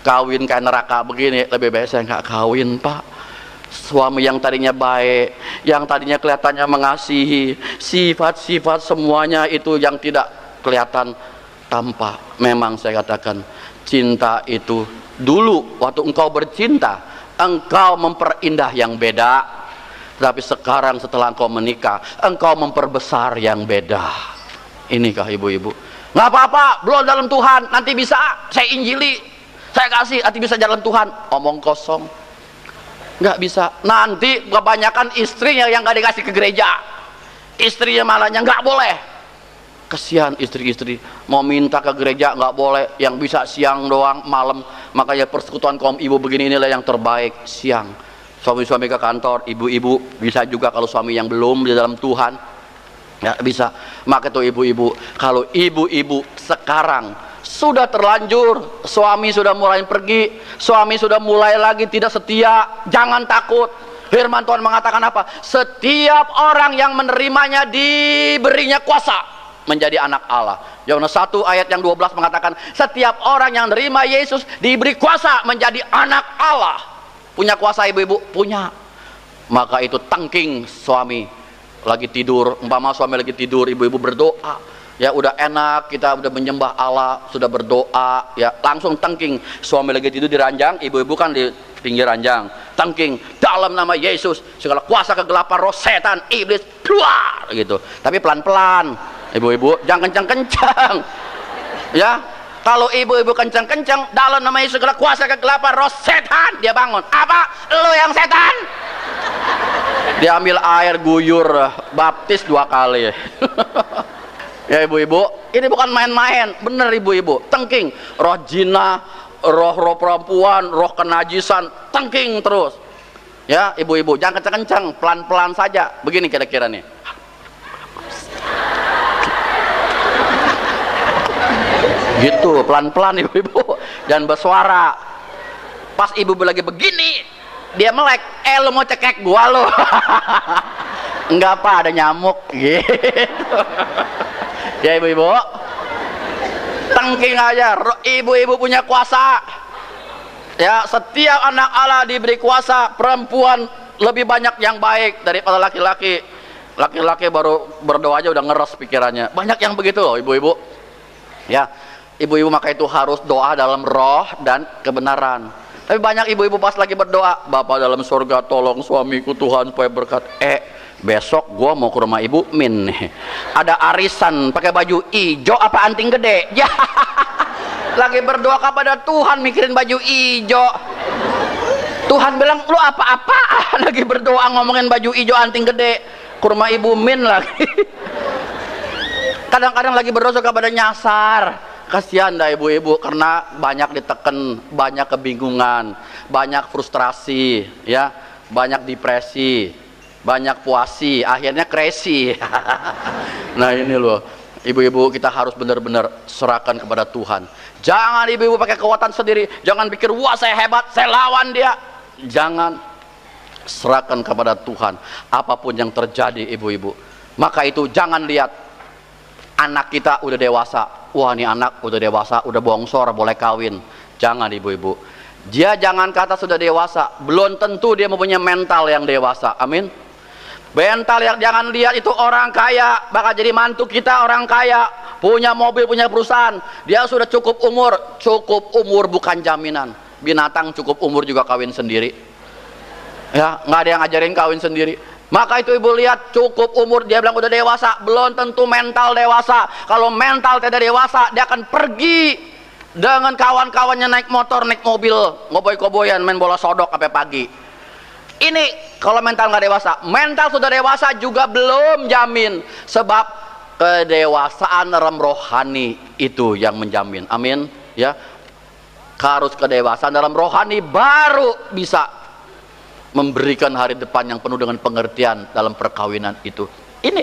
kawin kayak neraka begini, lebih baik saya nggak kawin, Pak. Suami yang tadinya baik, yang tadinya kelihatannya mengasihi, sifat-sifat semuanya itu yang tidak kelihatan tampak. Memang saya katakan, cinta itu dulu waktu engkau bercinta, engkau memperindah yang beda. Tapi sekarang setelah engkau menikah, engkau memperbesar yang beda. Inikah ibu-ibu? Nggak apa-apa, belum dalam Tuhan, nanti bisa saya injili, saya kasih, nanti bisa jalan Tuhan. Omong kosong. Nggak bisa. Nanti kebanyakan istrinya yang nggak dikasih ke gereja, istrinya malahnya nggak boleh. Kesian istri-istri mau minta ke gereja nggak boleh, yang bisa siang doang, malam. Makanya persekutuan kaum ibu begini inilah yang terbaik, siang. Suami-suami ke kantor, ibu-ibu bisa juga kalau suami yang belum di dalam Tuhan, ya bisa. Maka itu ibu-ibu, kalau ibu-ibu sekarang sudah terlanjur, suami sudah mulai pergi, suami sudah mulai lagi tidak setia, jangan takut. Firman Tuhan mengatakan apa? Setiap orang yang menerimanya diberinya kuasa menjadi anak Allah. Yohanes 1 ayat yang 12 mengatakan, setiap orang yang menerima Yesus diberi kuasa menjadi anak Allah. Punya kuasa ibu-ibu? Punya. Maka itu tangking suami lagi tidur, umpama suami lagi tidur, ibu-ibu berdoa. Ya udah enak, kita udah menyembah Allah, sudah berdoa, ya langsung tangking. Suami lagi tidur di ranjang, ibu-ibu kan di pinggir ranjang, tangking dalam nama Yesus segala kuasa kegelapan, roh setan, iblis keluar gitu. Tapi pelan-pelan, ibu-ibu jangan kencang-kencang. Ya, kalau ibu-ibu kencang-kencang dalam nama Yesus segala kuasa kegelapan, roh setan, dia bangun. Apa? Lu yang setan? Dia ambil air guyur, baptis 2 kali. Ya ibu-ibu, ini bukan main-main, bener ibu-ibu. Tengking, roh jina, roh perempuan, roh kenajisan, tengking terus. Ya ibu-ibu, jangan kencang-kencang, pelan-pelan saja. Begini kira-kira nih. Gitu, pelan-pelan ibu-ibu, jangan bersuara. Pas ibu lagi begini, dia melek, lu mau cekek gua lo. Enggak apa, ada nyamuk gitu. Ya ibu-ibu, tengking aja. Ibu-ibu punya kuasa. Ya, setiap anak Allah diberi kuasa. Perempuan lebih banyak yang baik daripada laki-laki. Laki-laki baru berdoa aja udah ngeres pikirannya. Banyak yang begitu loh ibu-ibu. Ya, ibu-ibu maka itu harus doa dalam roh dan kebenaran. Tapi banyak ibu-ibu pas lagi berdoa, Bapa dalam surga tolong suamiku Tuhan supaya berkat. Besok gua mau ke rumah ibu Min nih, ada arisan pakai baju ijo apa anting gede. Ya, lagi berdoa kepada Tuhan mikirin baju ijo. Tuhan bilang lu apa-apa lagi berdoa ngomongin baju ijo anting gede, ke rumah ibu Min lagi. Kadang-kadang lagi berdoa kepada nyasar. Kasihan dah ibu-ibu karena banyak ditekan, banyak kebingungan, banyak frustrasi, ya, banyak depresi, banyak puasi, akhirnya crazy. Nah ini loh ibu-ibu, kita harus benar-benar serahkan kepada Tuhan. Jangan ibu-ibu pakai kekuatan sendiri, jangan pikir wah saya hebat, saya lawan dia. Jangan, serahkan kepada Tuhan apapun yang terjadi ibu-ibu. Maka itu jangan lihat anak kita udah dewasa, wah ini anak udah dewasa, udah bongsor boleh kawin. Jangan ibu-ibu, dia jangan kata sudah dewasa, belum tentu dia mempunyai mental yang dewasa. Amin. Mental yang jangan lihat itu orang kaya, bakal jadi mantu kita orang kaya, punya mobil, punya perusahaan, dia sudah cukup umur. Cukup umur bukan jaminan. Binatang cukup umur juga kawin sendiri. Ya, nggak ada yang ngajarin kawin sendiri. Maka itu ibu lihat cukup umur, dia bilang udah dewasa, belum tentu mental dewasa. Kalau mental tidak dewasa, dia akan pergi dengan kawan-kawannya naik motor, naik mobil, ngoboy-koboyan, main bola sodok sampai pagi. Ini kalau mental nggak dewasa. Mental sudah dewasa juga belum jamin, sebab kedewasaan dalam rohani itu yang menjamin. Amin. Ya, harus kedewasaan dalam rohani baru bisa memberikan hari depan yang penuh dengan pengertian dalam perkawinan itu. Ini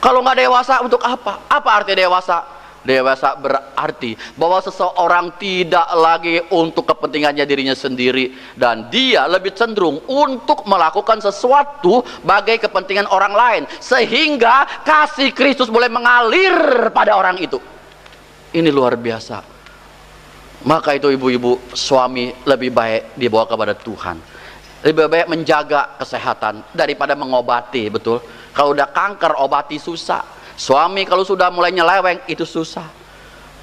Kalau nggak dewasa untuk apa? Apa arti dewasa? Dewasa berarti bahwa seseorang tidak lagi untuk kepentingannya dirinya sendiri, dan dia lebih cenderung untuk melakukan sesuatu bagi kepentingan orang lain, sehingga kasih Kristus boleh mengalir pada orang itu. Ini luar biasa. Maka itu ibu-ibu, suami lebih baik dibawa kepada Tuhan. Lebih baik menjaga kesehatan daripada mengobati, betul? Kalau udah kanker, obati susah. Suami kalau sudah mulai nyeleweng, itu susah.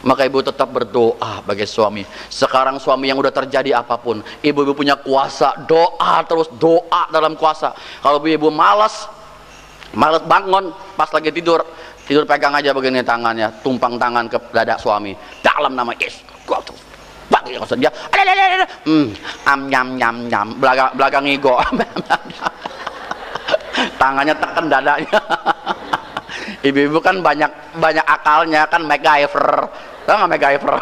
Maka ibu tetap berdoa bagi suami. Sekarang suami yang udah terjadi apapun, ibu-ibu punya kuasa, doa terus, doa dalam kuasa. Kalau ibu malas bangun, pas lagi tidur pegang aja begini tangannya, tumpang tangan ke dada suami, dalam nama Yesus, bagi dia, nyam, belakang ngigo, tangannya tekan dadanya. Ibu-ibu kan banyak akalnya, kan MacGyver. Tahu nggak MacGyver?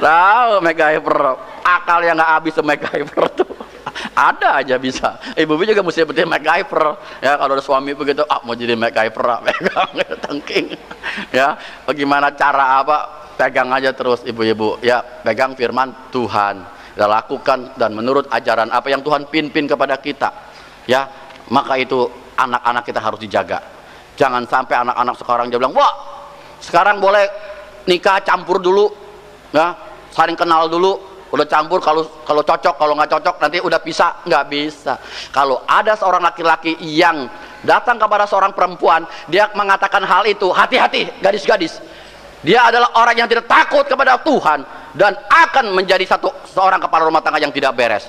Tahu MacGyver, akalnya nggak habis MacGyver tuh. Ada aja bisa. Ibu-ibu juga mesti seperti MacGyver. Ya, kalau ada suami begitu, mau jadi MacGyver, pegang tengking. Ya, bagaimana cara apa? Pegang aja terus ibu-ibu. Ya, pegang firman Tuhan. Ya, lakukan dan menurut ajaran apa yang Tuhan pimpin kepada kita. Ya, maka itu anak-anak kita harus dijaga. Jangan sampai anak-anak sekarang dia bilang, wah sekarang boleh nikah campur dulu, ya, saling kenal dulu, udah campur, kalau cocok, kalau nggak cocok nanti udah pisah. Nggak bisa. Kalau ada seorang laki-laki yang datang kepada seorang perempuan, dia mengatakan hal itu, hati-hati gadis-gadis, dia adalah orang yang tidak takut kepada Tuhan dan akan menjadi seorang kepala rumah tangga yang tidak beres.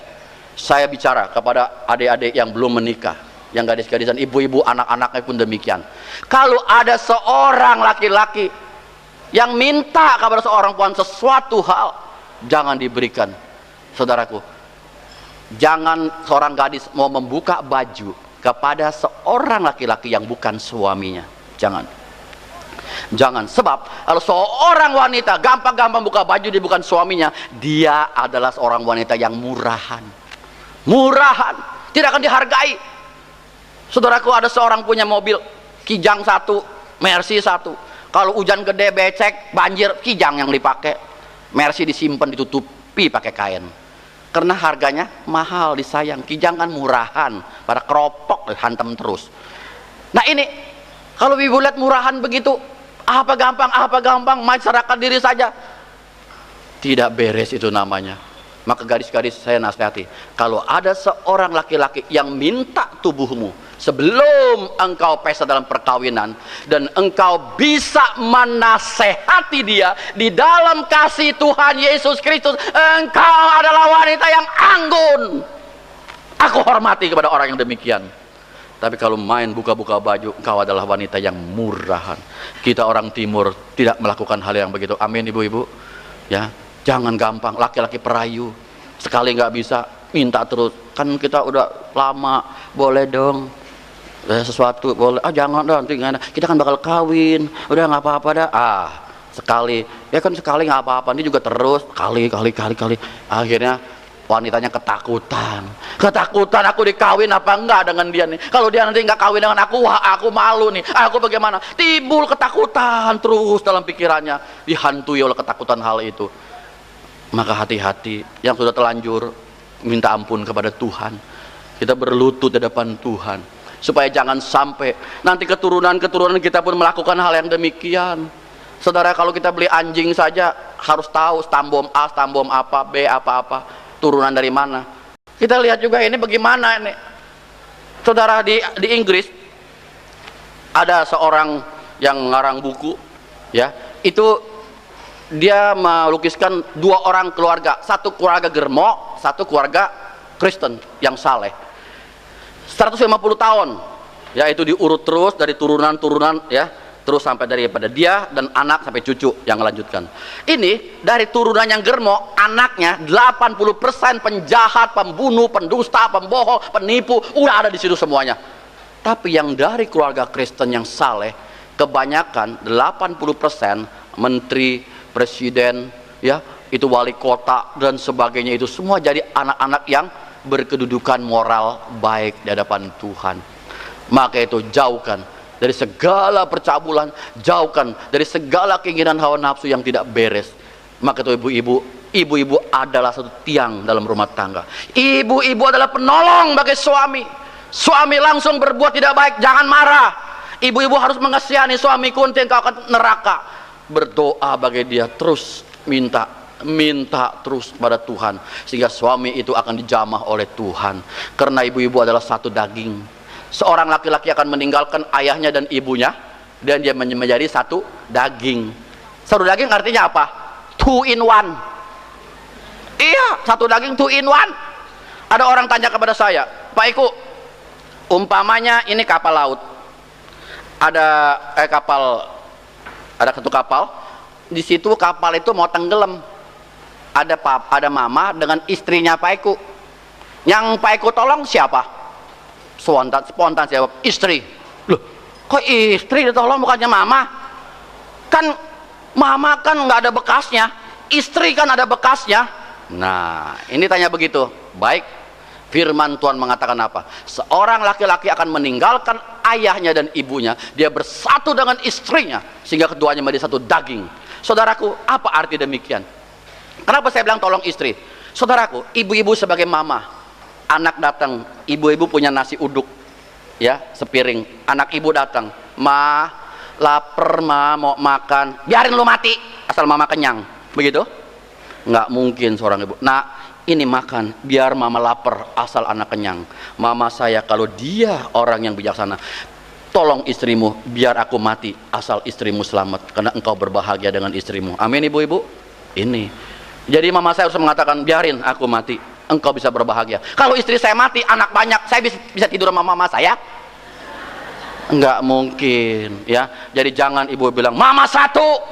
Saya bicara kepada adik-adik yang belum menikah, yang gadis-gadisan, ibu-ibu, anak-anaknya pun demikian. Kalau ada seorang laki-laki yang minta kepada seorang perempuan sesuatu hal, jangan diberikan. Saudaraku, jangan seorang gadis mau membuka baju kepada seorang laki-laki yang bukan suaminya. Jangan, sebab kalau seorang wanita gampang-gampang buka baju dia bukan suaminya, dia adalah seorang wanita yang murahan, tidak akan dihargai. Saudaraku, ada seorang punya mobil Kijang 1, Mercy 1. Kalau hujan gede, becek, banjir, Kijang yang dipakai, Mercy disimpan, ditutupi pakai kain, karena harganya mahal, disayang. Kijang kan murahan, pada keropok hantam terus. Nah ini, kalau ibu lihat murahan begitu, apa gampang, main serahkan diri saja, tidak beres itu namanya. Maka gadis-gadis, saya nasihati, kalau ada seorang laki-laki yang minta tubuhmu sebelum engkau pesta dalam perkawinan, dan engkau bisa menasehati dia di dalam kasih Tuhan Yesus Kristus, engkau adalah wanita yang anggun. Aku hormati kepada orang yang demikian. Tapi kalau main buka-buka baju, engkau adalah wanita yang murahan. Kita orang timur tidak melakukan hal yang begitu. Amin ibu-ibu. Ya, jangan gampang. Laki-laki perayu, sekali nggak bisa minta terus. Kan kita udah lama, boleh dong sesuatu, boleh. Jangan dong, kita kan bakal kawin, udah nggak apa-apa dah. Sekali, ya kan sekali nggak apa-apa. Ini juga terus kali. Akhirnya wanitanya ketakutan, aku dikawin apa enggak dengan dia nih. Kalau dia nanti nggak kawin dengan aku, wah aku malu nih, aku bagaimana. Timbul ketakutan terus dalam pikirannya, dihantui oleh ketakutan hal itu. Maka hati-hati, yang sudah telanjur minta ampun kepada Tuhan. Kita berlutut di depan Tuhan, supaya jangan sampai nanti keturunan kita pun melakukan hal yang demikian. Saudara, kalau kita beli anjing saja harus tahu stambom A, stambom apa, B apa, turunan dari mana. Kita lihat juga ini bagaimana ini. Saudara, di Inggris ada seorang yang ngarang buku, ya, itu dia melukiskan dua orang keluarga, satu keluarga germo, satu keluarga Kristen yang saleh. 150 tahun, ya, itu diurut terus dari turunan, ya, terus sampai daripada dia dan anak sampai cucu yang melanjutkan. Ini dari turunan yang germo, anaknya 80% penjahat, pembunuh, pendusta, pembohong, penipu, udah ada di situ semuanya. Tapi yang dari keluarga Kristen yang saleh, kebanyakan 80% menteri, presiden, ya, itu wali kota dan sebagainya, itu semua jadi anak-anak yang berkedudukan moral baik di hadapan Tuhan. Maka itu jauhkan dari segala percabulan, jauhkan dari segala keinginan hawa nafsu yang tidak beres. Maka itu ibu-ibu adalah satu tiang dalam rumah tangga. Ibu-ibu adalah penolong bagi suami. Suami langsung berbuat tidak baik, jangan marah. Ibu-ibu harus mengasihani suamiku, nanti engkau akan neraka. Berdoa bagi dia, terus minta terus kepada Tuhan, sehingga suami itu akan dijamah oleh Tuhan. Karena ibu-ibu adalah satu daging. Seorang laki-laki akan meninggalkan ayahnya dan ibunya, dan dia menjadi satu daging. Satu daging artinya apa? 2 in 1. Iya, satu daging 2 in 1. Ada orang tanya kepada saya, Pak Iku, umpamanya ini kapal laut, ada satu kapal, di situ kapal itu mau tenggelam, ada mama dengan istrinya Pak Iku. Yang Pak Iku tolong siapa? Spontan jawab, istri. Loh, kok istri ditolong bukannya mama? Kan mama kan nggak ada bekasnya, istri kan ada bekasnya. Nah, ini tanya begitu. Baik, firman Tuhan mengatakan apa? Seorang laki-laki akan meninggalkan ayahnya dan ibunya, dia bersatu dengan istrinya, sehingga keduanya menjadi satu daging. Saudaraku, apa arti demikian? Kenapa saya bilang tolong istri? Saudaraku, ibu-ibu sebagai mama, anak datang, ibu-ibu punya nasi uduk, ya, sepiring. Anak ibu datang, ma, lapar ma, mau makan. Biarin lu mati, asal mama kenyang. Begitu? Nggak mungkin seorang ibu. Nah, ini makan, biar mama lapar, asal anak kenyang. Mama saya kalau dia orang yang bijaksana, tolong istrimu, biar aku mati, asal istrimu selamat, karena engkau berbahagia dengan istrimu. Amin ibu-ibu. Ini. Jadi mama saya harus mengatakan, biarin aku mati, engkau bisa berbahagia. Kalau istri saya mati, anak banyak, saya bisa tidur sama mama saya? Enggak mungkin, ya. Jadi jangan ibu bilang, mama satu,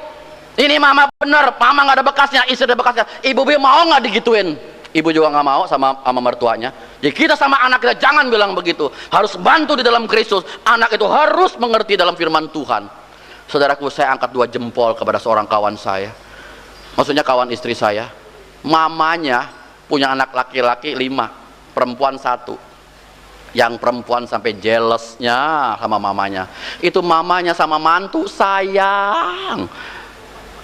ini mama bener, mama nggak ada bekasnya, istri ada bekasnya. Ibu mau nggak digituin? Ibu juga nggak mau sama mertuanya. Jadi kita sama anak kita jangan bilang begitu. Harus bantu di dalam Kristus. Anak itu harus mengerti dalam firman Tuhan. Saudaraku, saya angkat 2 jempol kepada seorang kawan saya. Maksudnya kawan istri saya. Mamanya punya anak laki-laki 5, perempuan 1. Yang perempuan sampai jealousnya sama mamanya. Itu mamanya sama mantu sayang.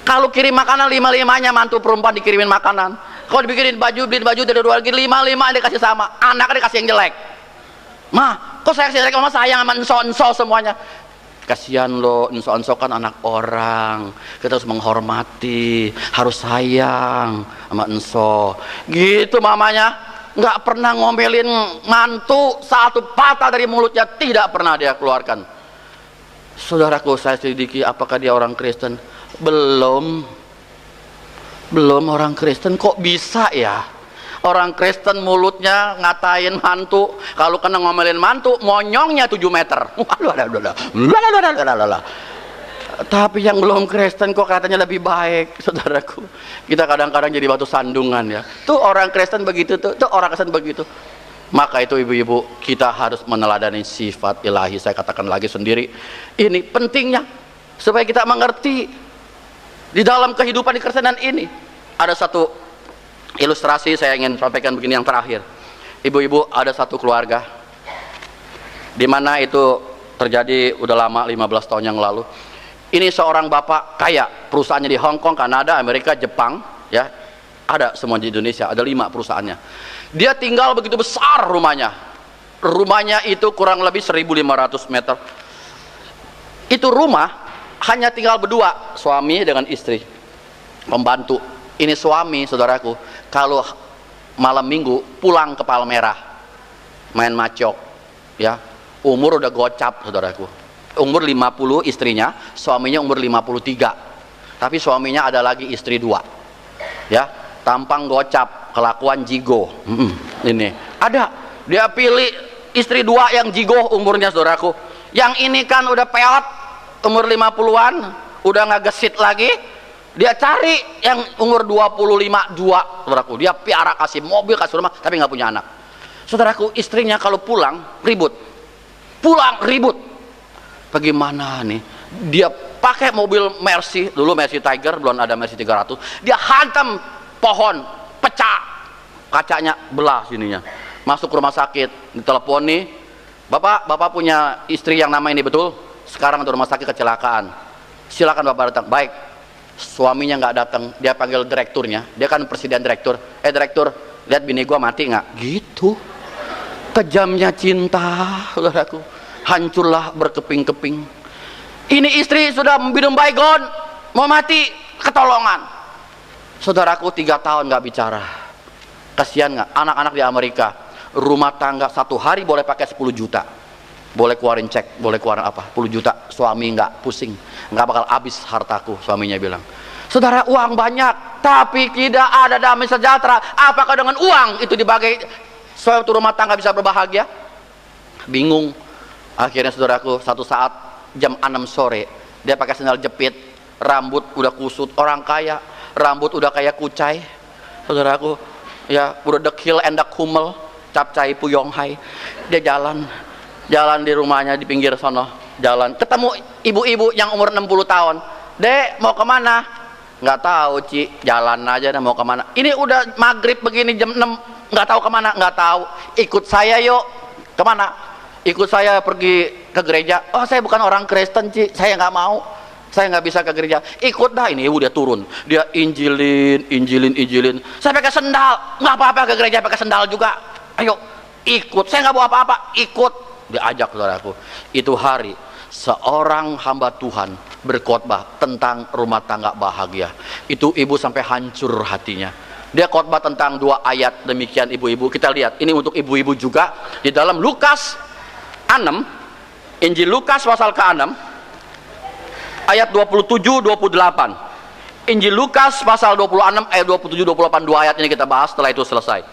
Kalau kirim makanan 5-5-nya mantu perempuan dikirimin makanan. Kalau dibikinin beli baju dari luar negeri 5-5 dikasih sama. Anaknya dikasih yang jelek. Ma, kok saya kasih jelek, mama sayang sama enso semuanya. Kasihan lo, enso kan anak orang, kita harus menghormati, harus sayang sama enso. Gitu mamanya, nggak pernah ngomelin mantu, satu patah dari mulutnya tidak pernah dia keluarkan. Saudaraku, saya selidiki apakah dia orang Kristen? Belum orang Kristen. Kok bisa ya? Orang Kristen mulutnya ngatain mantu, kalau kena ngomelin mantu, monyongnya 7 meter. Tapi yang belum Kristen kok katanya lebih baik, saudaraku. Kita kadang-kadang jadi batu sandungan ya. Tuh orang Kristen begitu, tuh orang Kristen begitu. Maka itu ibu-ibu, kita harus meneladani sifat ilahi. Saya katakan lagi sendiri, ini pentingnya supaya kita mengerti di dalam kehidupan di Kristenan ini. Ada satu ilustrasi saya ingin sampaikan begini yang terakhir. Ibu-ibu, ada satu keluarga di mana itu terjadi udah lama, 15 tahun yang lalu. Ini seorang bapak kaya, perusahaannya di Hong Kong, Kanada, Amerika, Jepang, ya. Ada semua di Indonesia, ada 5 perusahaannya. Dia tinggal begitu besar rumahnya. Rumahnya itu kurang lebih 1.500 meter. Itu rumah hanya tinggal berdua, suami dengan istri, pembantu. Ini suami, saudaraku, kalau malam minggu pulang ke Palmerah main macok, ya, umur udah gocap, saudaraku, umur 50 istrinya, suaminya umur 53, tapi suaminya ada lagi istri 2, ya, tampang gocap, kelakuan jigo. Ini ada, dia pilih istri 2 yang jigo umurnya, saudaraku. Yang ini kan udah peot, umur 50-an, udah nggak gesit lagi. Dia cari yang umur 25, 2, saudaraku. Dia piara, kasih mobil, kasih rumah, tapi nggak punya anak. Saudaraku, istrinya kalau pulang ribut. Bagaimana nih? Dia pakai mobil Mercy, dulu Mercy Tiger, belum ada Mercy 300. Dia hantam pohon, pecah, kacanya belah sininya. Masuk ke rumah sakit, diteleponi, bapak punya istri yang nama ini betul? sekarang di rumah sakit kecelakaan, silakan bapak datang. Baik, suaminya nggak datang, dia panggil direkturnya, dia kan presiden direktur, direktur, lihat bini gua mati nggak? Gitu. Kejamnya cinta, saudaraku, hancurlah berkeping-keping. Ini istri sudah minum baygon, mau mati, ketolongan. Saudaraku 3 tahun nggak bicara. Kasihan nggak? Anak-anak di Amerika, rumah tangga 1 hari boleh pakai 10 juta, boleh keluarin cek, boleh keluarin apa, 10 juta. Suami nggak pusing, nggak bakal habis hartaku, suaminya bilang. Saudara, uang banyak, tapi tidak ada damai sejahtera. Apakah dengan uang itu dibagi suatu rumah tangga bisa berbahagia? Bingung. Akhirnya saudaraku, satu saat jam 6 sore, dia pakai sandal jepit, rambut udah kusut, orang kaya, rambut udah kayak kucai, saudaraku, ya udah dekil endak humel, capcai puyong hai. Dia jalan di rumahnya di pinggir sono, jalan, ketemu ibu-ibu yang umur 60 tahun. Dek, mau kemana? Nggak tahu, Ci, jalan aja dah, mau kemana. Ini udah maghrib begini jam 6, nggak tahu kemana, nggak tahu. Ikut saya yuk. Kemana? Ikut saya pergi ke gereja. Oh, saya bukan orang Kristen, Ci, saya nggak mau, saya nggak bisa ke gereja. Ikut dah. Ini ibu dia turun, dia injilin. Saya pakai sendal, nggak apa-apa ke gereja pakai sendal juga. Ayo ikut, saya nggak bawa apa-apa, ikut. Diajak, saudaraku. Itu hari seorang hamba Tuhan berkhotbah tentang rumah tangga bahagia. Itu ibu sampai hancur hatinya. Dia khotbah tentang 2 ayat demikian, ibu-ibu. Kita lihat, ini untuk ibu-ibu juga, di dalam Lukas 6, Injil Lukas pasal ke-6 ayat 27-28. Injil Lukas pasal 26 ayat 27-28, 2 ayat ini kita bahas, setelah itu selesai.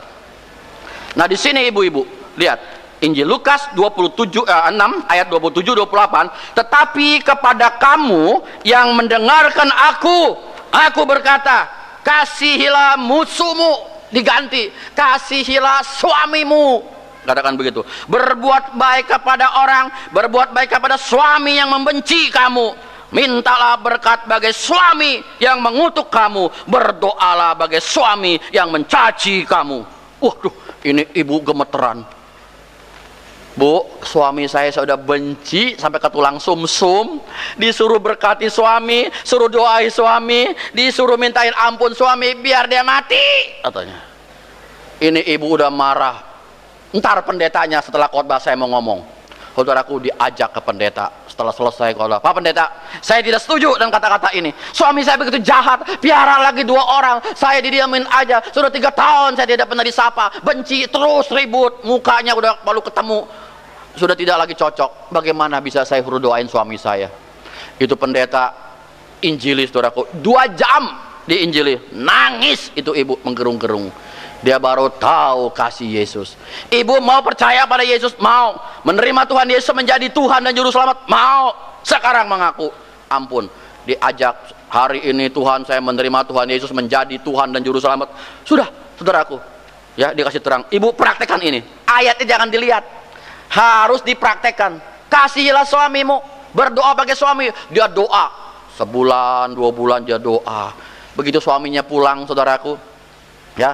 Nah, di sini ibu-ibu, lihat Injil Lukas 6 ayat 27-28. Tetapi kepada kamu yang mendengarkan aku berkata, kasihilah musuhmu, diganti, kasihilah suamimu. Katakan begitu. Berbuat baik kepada orang, berbuat baik kepada suami yang membenci kamu. Mintalah berkat bagi suami yang mengutuk kamu, berdoalah bagi suami yang mencaci kamu. Waduh, ini ibu gemeteran. Bu, suami saya sudah benci sampai ke tulang sumsum, disuruh berkati suami, suruh doai suami, disuruh mintain ampun suami biar dia mati, katanya. Ini ibu udah marah. Ntar pendetanya setelah khotbah saya mau ngomong. Saudaraku diajak ke pendeta. Setelah selesai khotbah, Pak Pendeta, saya tidak setuju dengan kata-kata ini. Suami saya begitu jahat, piara lagi 2 orang, saya didiamin aja. Sudah 3 tahun saya tidak pernah disapa, benci terus, ribut, mukanya udah baru ketemu, sudah tidak lagi cocok. Bagaimana bisa saya suruh doain suami saya? Itu pendeta injili, saudaraku, 2 jam diinjili, nangis itu ibu menggerung-gerung. Dia baru tahu kasih Yesus. Ibu mau percaya pada Yesus? Mau. Menerima Tuhan Yesus menjadi Tuhan dan Juru Selamat? Mau. Sekarang mengaku. Ampun. Diajak, hari ini Tuhan, saya menerima Tuhan Yesus menjadi Tuhan dan Juru Selamat. Sudah, saudaraku, ya, dikasih terang. Ibu praktekkan ini. Ayatnya jangan dilihat, harus dipraktekkan. Kasihilah suamimu, berdoa bagi suami. Dia doa sebulan 2 bulan, dia doa. Begitu suaminya pulang, saudaraku, ya,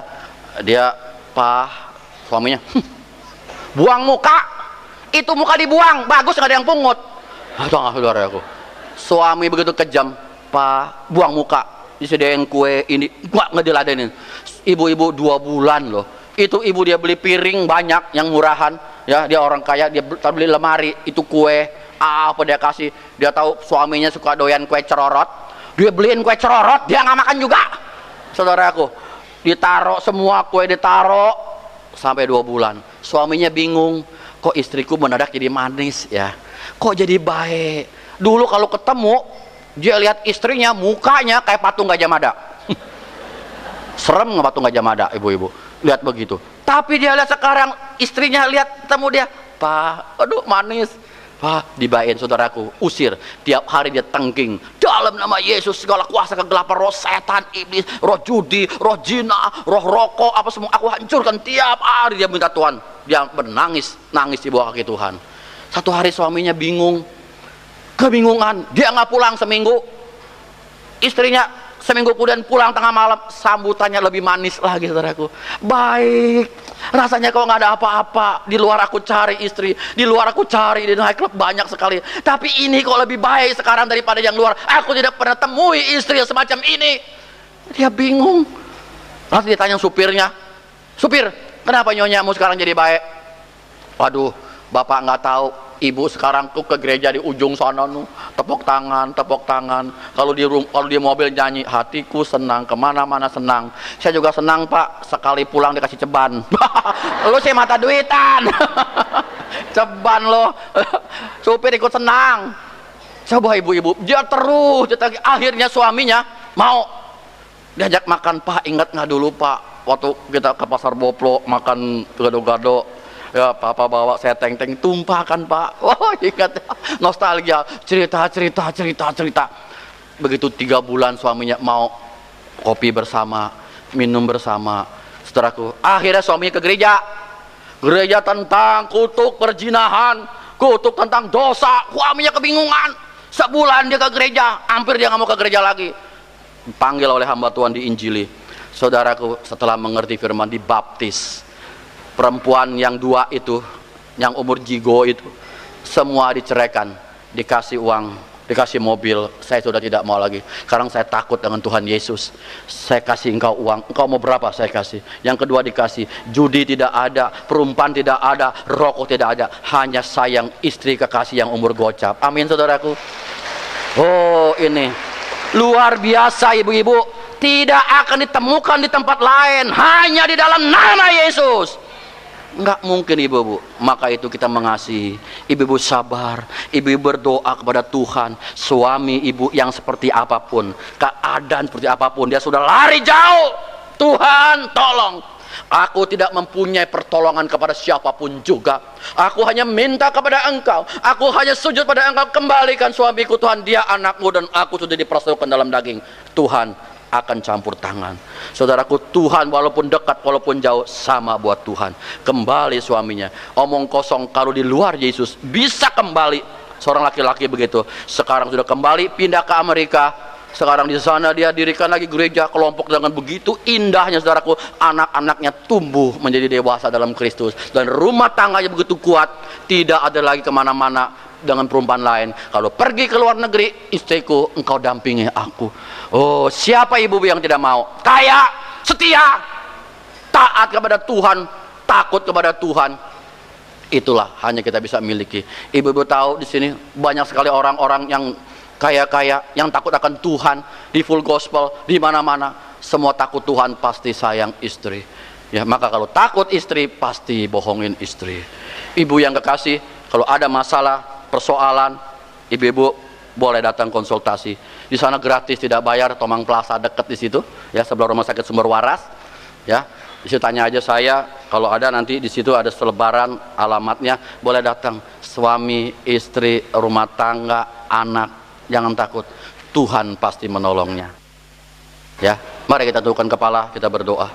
dia, Pak, suaminya, buang muka, itu muka dibuang, bagus, nggak ada yang pungut. Saudaraku, suami begitu kejam, Pak, buang muka, disediain kue ini, nggak diladenin. Ibu-ibu 2 bulan loh, itu ibu dia beli piring banyak yang murahan, ya, dia orang kaya, dia beli lemari, itu kue, apa dia kasih. Dia tahu suaminya suka doyan kue cerorot, dia beliin kue cerorot, dia nggak makan juga, saudaraku. Ditaruh semua kue, ditaruh sampai 2 bulan. Suaminya bingung, kok istriku mendadak jadi manis ya, kok jadi baik. Dulu kalau ketemu dia lihat istrinya, mukanya kayak patung Gajah Mada. Serem nggak patung Gajah Mada, ibu-ibu lihat begitu. Tapi dia lihat sekarang, istrinya lihat ketemu dia, Pak, aduh manis, Pak, dibayain, saudaraku, usir. Tiap hari dia tengking, dalam nama Yesus segala kuasa kegelapan, roh setan, iblis, roh judi, roh zina, roh rokok, apa semua aku hancurkan. Tiap hari dia minta Tuhan, dia menangis, nangis di bawah kaki Tuhan. Satu hari suaminya bingung, kebingungan, dia nggak pulang seminggu. Istrinya Seminggu kemudian pulang tengah malam, sambutannya lebih manis lagi, saudaraku. Baik, rasanya kok nggak ada apa-apa. Di luar aku cari istri, di luar aku cari di nightclub banyak sekali. Tapi ini kok lebih baik sekarang daripada yang luar. Aku tidak pernah temui istri yang semacam ini. Dia bingung. Lalu ditanya supirnya, supir, kenapa nyonyamu sekarang jadi baik? Waduh, bapak nggak tahu. Ibu sekarang tuh ke gereja di ujung sana nu, tepuk tangan, tepuk tangan. Kalau di mobil nyanyi, hatiku senang, kemana-mana senang. Saya juga senang pak, sekali pulang dikasih ceban. Lu sih mata duitan. Ceban lo. Supir ikut senang. Coba ibu-ibu, dia terus. Akhirnya suaminya mau diajak makan. Pak, ingat nggak dulu pak, waktu kita ke pasar Boplo makan gado-gado. Ya, papa bawa saya teng-teng tumpahkan pak. Oh, ingat, nostalgia, cerita. Begitu 3 bulan suaminya mau kopi bersama, minum bersama. Saudaraku, akhirnya suaminya ke gereja. Gereja tentang kutuk perjinahan, kutuk tentang dosa. Suaminya kebingungan. Sebulan dia ke gereja, hampir dia nggak mau ke gereja lagi. Dipanggil oleh hamba Tuhan, diinjili. Saudaraku, setelah mengerti firman, dibaptis. Perempuan yang 2 itu, yang umur jigo itu, semua diceraikan, dikasih uang, dikasih mobil. Saya sudah tidak mau lagi. Sekarang saya takut dengan Tuhan Yesus. Saya kasih engkau uang, engkau mau berapa saya kasih. Yang kedua dikasih, judi tidak ada, perempuan tidak ada, rokok tidak ada, hanya sayang istri kekasih yang umur gocap. Amin saudaraku. Oh, ini luar biasa ibu-ibu. Tidak akan ditemukan di tempat lain, hanya di dalam nama Yesus. Enggak mungkin ibu-ibu. Maka itu kita mengasihi. Ibu-ibu sabar, ibu-ibu berdoa kepada Tuhan. Suami ibu yang seperti apapun, keadaan seperti apapun, dia sudah lari jauh. Tuhan tolong. Aku tidak mempunyai pertolongan kepada siapapun juga. Aku hanya minta kepada engkau. Aku hanya sujud pada engkau. Kembalikan suamiku Tuhan, dia anakmu dan aku sudah diperasaukan dalam daging. Tuhan akan campur tangan. Saudaraku, Tuhan walaupun dekat, walaupun jauh, sama buat Tuhan. Kembali suaminya. Omong kosong kalau di luar Yesus bisa kembali. Seorang laki-laki begitu. Sekarang sudah kembali, pindah ke Amerika. Sekarang di sana dia dirikan lagi gereja kelompok dengan begitu indahnya, saudaraku. Anak-anaknya tumbuh menjadi dewasa dalam Kristus. Dan rumah tangganya begitu kuat. Tidak ada lagi kemana-mana dengan perempuan lain. Kalau pergi ke luar negeri, istriku, engkau dampingi aku. Oh, siapa ibu yang tidak mau? Kaya, setia, taat kepada Tuhan, takut kepada Tuhan. Itulah hanya kita bisa miliki. Ibu-ibu tahu di sini banyak sekali orang-orang yang kaya-kaya, yang takut akan Tuhan, di full gospel, di mana-mana. Semua takut Tuhan, pasti sayang istri. Ya, maka kalau takut istri, pasti bohongin istri. Ibu yang kekasih, kalau ada masalah, persoalan, ibu-ibu boleh datang konsultasi. Di sana gratis, tidak bayar. Tomang Plaza dekat di situ, ya, sebelah rumah sakit Sumber Waras. Ya, di situ tanya aja saya. Kalau ada nanti di situ ada selebaran alamatnya, boleh datang. Suami, istri, rumah tangga, anak, jangan takut. Tuhan pasti menolongnya. Ya, mari kita tundukkan kepala, kita berdoa.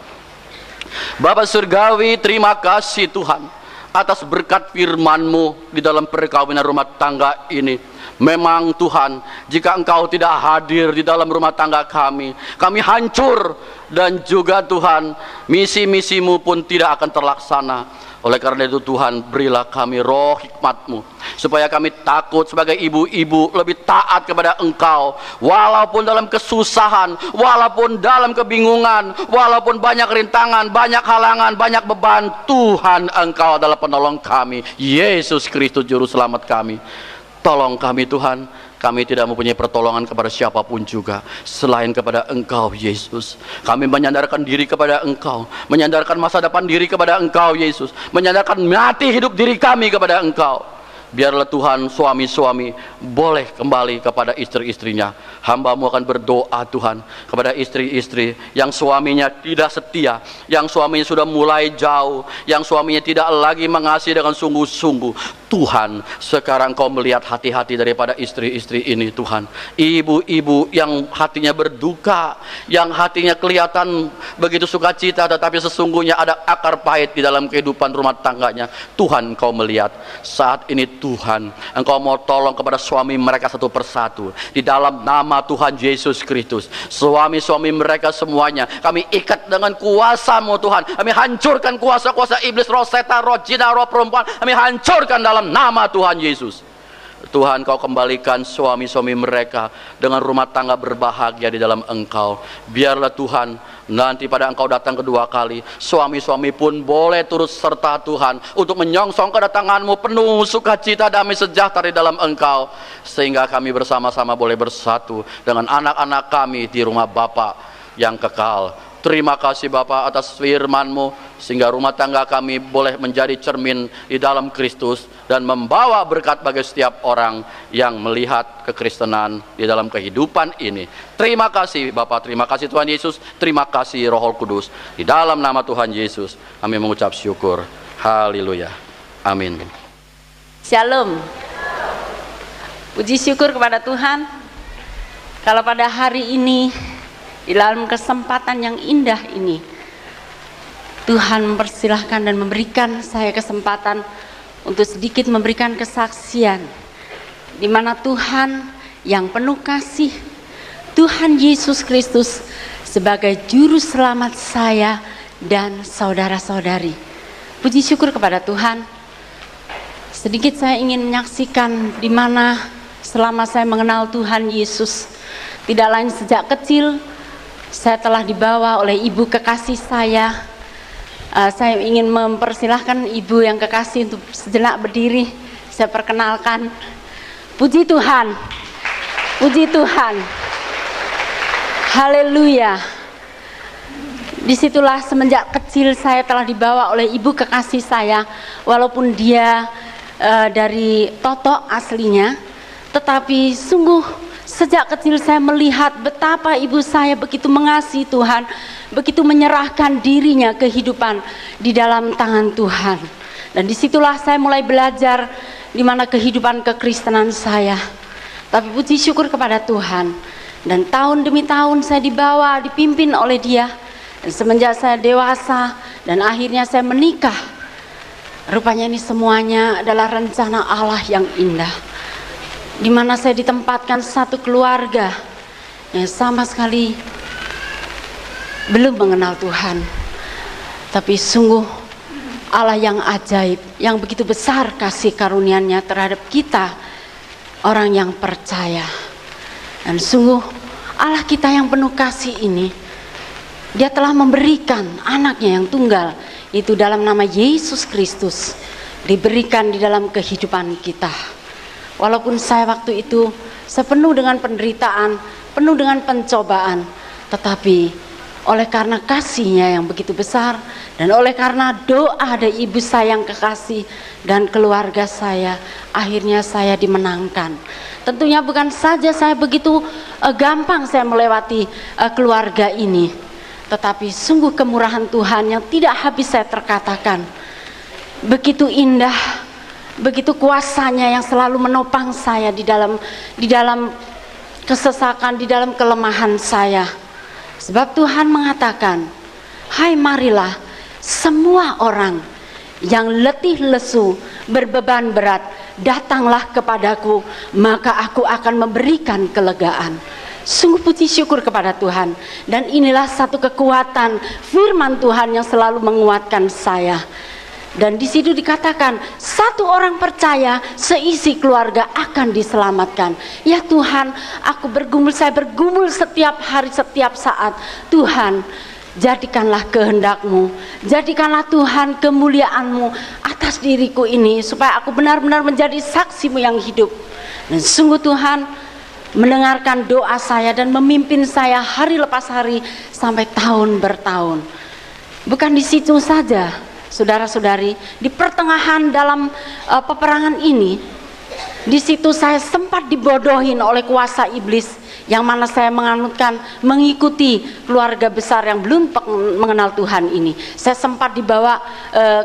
Bapa Surgawi, terima kasih Tuhan atas berkat firman-Mu di dalam perkawinan rumah tangga ini. Memang Tuhan, jika Engkau tidak hadir di dalam rumah tangga kami hancur. Dan juga Tuhan, misi-misi-Mu pun tidak akan terlaksana. Oleh karena itu Tuhan, berilah kami roh hikmat-Mu, supaya kami takut sebagai ibu-ibu, lebih taat kepada Engkau. Walaupun dalam kesusahan, walaupun dalam kebingungan, walaupun banyak rintangan, banyak halangan, banyak beban, Tuhan Engkau adalah penolong kami. Yesus Kristus Juru Selamat kami. Tolong kami Tuhan, kami tidak mempunyai pertolongan kepada siapapun juga selain kepada Engkau Yesus. Kami menyandarkan diri kepada Engkau, menyandarkan masa depan diri kepada Engkau Yesus, menyandarkan mati hidup diri kami kepada Engkau. Biarlah Tuhan, suami-suami boleh kembali kepada istri-istrinya. Hamba-Mu akan berdoa Tuhan kepada istri-istri yang suaminya tidak setia, yang suaminya sudah mulai jauh, yang suaminya tidak lagi mengasihi dengan sungguh-sungguh. Tuhan, sekarang Kau melihat hati-hati daripada istri-istri ini Tuhan. Ibu-ibu yang hatinya berduka, yang hatinya kelihatan begitu sukacita, tetapi sesungguhnya ada akar pahit di dalam kehidupan rumah tangganya. Tuhan, Kau melihat. Saat ini Tuhan, Engkau mau tolong kepada suami mereka satu persatu. Di dalam nama Tuhan Yesus Kristus, suami-suami mereka semuanya, kami ikat dengan kuasa-Mu Tuhan. Kami hancurkan kuasa-kuasa iblis, roh setan, roh jin, roh perempuan. Kami hancurkan dalam nama Tuhan Yesus. Tuhan, Kau kembalikan suami-suami mereka dengan rumah tangga berbahagia di dalam Engkau. Biarlah Tuhan, nanti pada Engkau datang kedua kali, suami-suami pun boleh turut serta Tuhan untuk menyongsong kedatangan-Mu penuh sukacita, damai sejahtera di dalam Engkau, sehingga kami bersama-sama boleh bersatu dengan anak-anak kami di rumah Bapa yang kekal. Terima kasih Bapa atas firman-Mu, sehingga rumah tangga kami boleh menjadi cermin di dalam Kristus dan membawa berkat bagi setiap orang yang melihat kekristenan di dalam kehidupan ini. Terima kasih Bapa, terima kasih Tuhan Yesus, terima kasih Roh Kudus. Di dalam nama Tuhan Yesus kami mengucap syukur. Haleluya. Amin. Shalom. Puji syukur kepada Tuhan, kalau pada hari ini, di dalam kesempatan yang indah ini, Tuhan mempersilahkan dan memberikan saya kesempatan untuk sedikit memberikan kesaksian, di mana Tuhan yang penuh kasih, Tuhan Yesus Kristus sebagai juru selamat saya dan saudara-saudari. Puji syukur kepada Tuhan. Sedikit saya ingin menyaksikan di mana selama saya mengenal Tuhan Yesus, tidak lain sejak kecil saya telah dibawa oleh ibu kekasih saya. Saya ingin mempersilahkan ibu yang kekasih untuk sejenak berdiri. Saya perkenalkan. Puji Tuhan, puji Tuhan, haleluya. Disitulah semenjak kecil saya telah dibawa oleh ibu kekasih saya. Walaupun dia dari Totok aslinya, tetapi sungguh sejak kecil saya melihat betapa ibu saya begitu mengasihi Tuhan, begitu menyerahkan dirinya kehidupan di dalam tangan Tuhan. Dan disitulah saya mulai belajar di mana kehidupan kekristenan saya. Tapi puji syukur kepada Tuhan, dan tahun demi tahun saya dibawa, dipimpin oleh dia. Dan semenjak saya dewasa dan akhirnya saya menikah, rupanya ini semuanya adalah rencana Allah yang indah, di mana saya ditempatkan satu keluarga yang sama sekali belum mengenal Tuhan, tapi sungguh Allah yang ajaib, yang begitu besar kasih karunia-Nya terhadap kita orang yang percaya. Dan sungguh Allah kita yang penuh kasih ini, Dia telah memberikan anaknya yang tunggal, itu dalam nama Yesus Kristus, diberikan di dalam kehidupan kita. Walaupun saya waktu itu sepenuh dengan penderitaan, penuh dengan pencobaan, tetapi oleh karena kasih-Nya yang begitu besar, dan oleh karena doa dari ibu saya yang kekasih dan keluarga saya, akhirnya saya dimenangkan. Tentunya bukan saja saya begitu gampang saya melewati keluarga ini, tetapi sungguh kemurahan Tuhan yang tidak habis saya terkatakan. Begitu indah, begitu kuasanya yang selalu menopang saya di dalam kesesakan, di dalam kelemahan saya. Sebab Tuhan mengatakan, hai marilah semua orang yang letih lesu, berbeban berat, datanglah kepadaku, maka aku akan memberikan kelegaan. Sungguh puji syukur kepada Tuhan. Dan inilah satu kekuatan firman Tuhan yang selalu menguatkan saya. Dan di situ dikatakan, satu orang percaya, seisi keluarga akan diselamatkan. Ya Tuhan, saya bergumul setiap hari, setiap saat. Tuhan, jadikanlah kehendak-Mu, jadikanlah Tuhan kemuliaan-Mu atas diriku ini, supaya aku benar-benar menjadi saksi-Mu yang hidup. Dan sungguh Tuhan mendengarkan doa saya dan memimpin saya hari lepas hari sampai tahun bertahun. Bukan di situ saja, saudara-saudari, di pertengahan dalam peperangan ini, di situ saya sempat dibodohin oleh kuasa iblis, yang mana saya mengikuti keluarga besar yang belum mengenal Tuhan ini. Saya sempat dibawa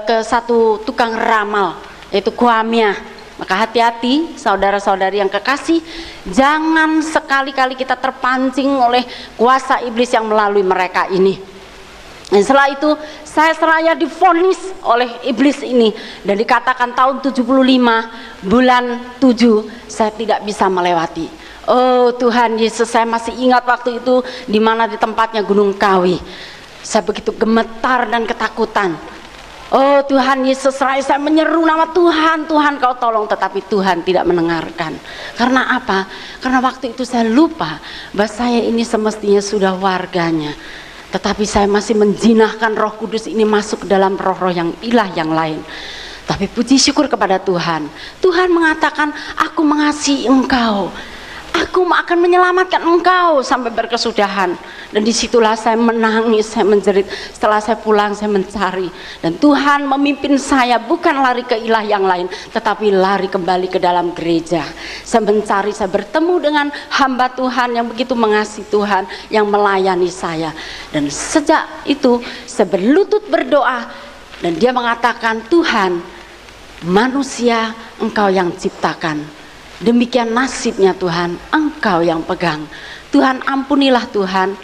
ke satu tukang ramal, yaitu Kuamia. Maka hati-hati saudara-saudari yang kekasih, jangan sekali-kali kita terpancing oleh kuasa iblis yang melalui mereka ini. Dan setelah itu saya seraya divonis oleh iblis ini dan dikatakan tahun 75 bulan 7 saya tidak bisa melewati. Oh Tuhan Yesus, saya masih ingat waktu itu di mana di tempatnya Gunung Kawi. Saya begitu gemetar dan ketakutan. Oh Tuhan Yesus, saya menyeru nama Tuhan, Tuhan kau tolong, tetapi Tuhan tidak mendengarkan. Karena apa? Karena waktu itu saya lupa bahwa saya ini semestinya sudah warganya. Tetapi saya masih menjinahkan Roh Kudus ini masuk ke dalam roh-roh yang ilah yang lain. Tapi puji syukur kepada Tuhan. Tuhan mengatakan, aku mengasihi engkau. Aku akan menyelamatkan engkau sampai berkesudahan. Dan disitulah saya menangis, saya menjerit. Setelah saya pulang, saya mencari. Dan Tuhan memimpin saya bukan lari ke ilah yang lain, tetapi lari kembali ke dalam gereja. Saya mencari, saya bertemu dengan hamba Tuhan yang begitu mengasihi Tuhan, yang melayani saya. Dan sejak itu saya berlutut berdoa. Dan dia mengatakan, Tuhan, manusia engkau yang ciptakan. Demikian nasibnya Tuhan, engkau yang pegang. Tuhan ampunilah Tuhan.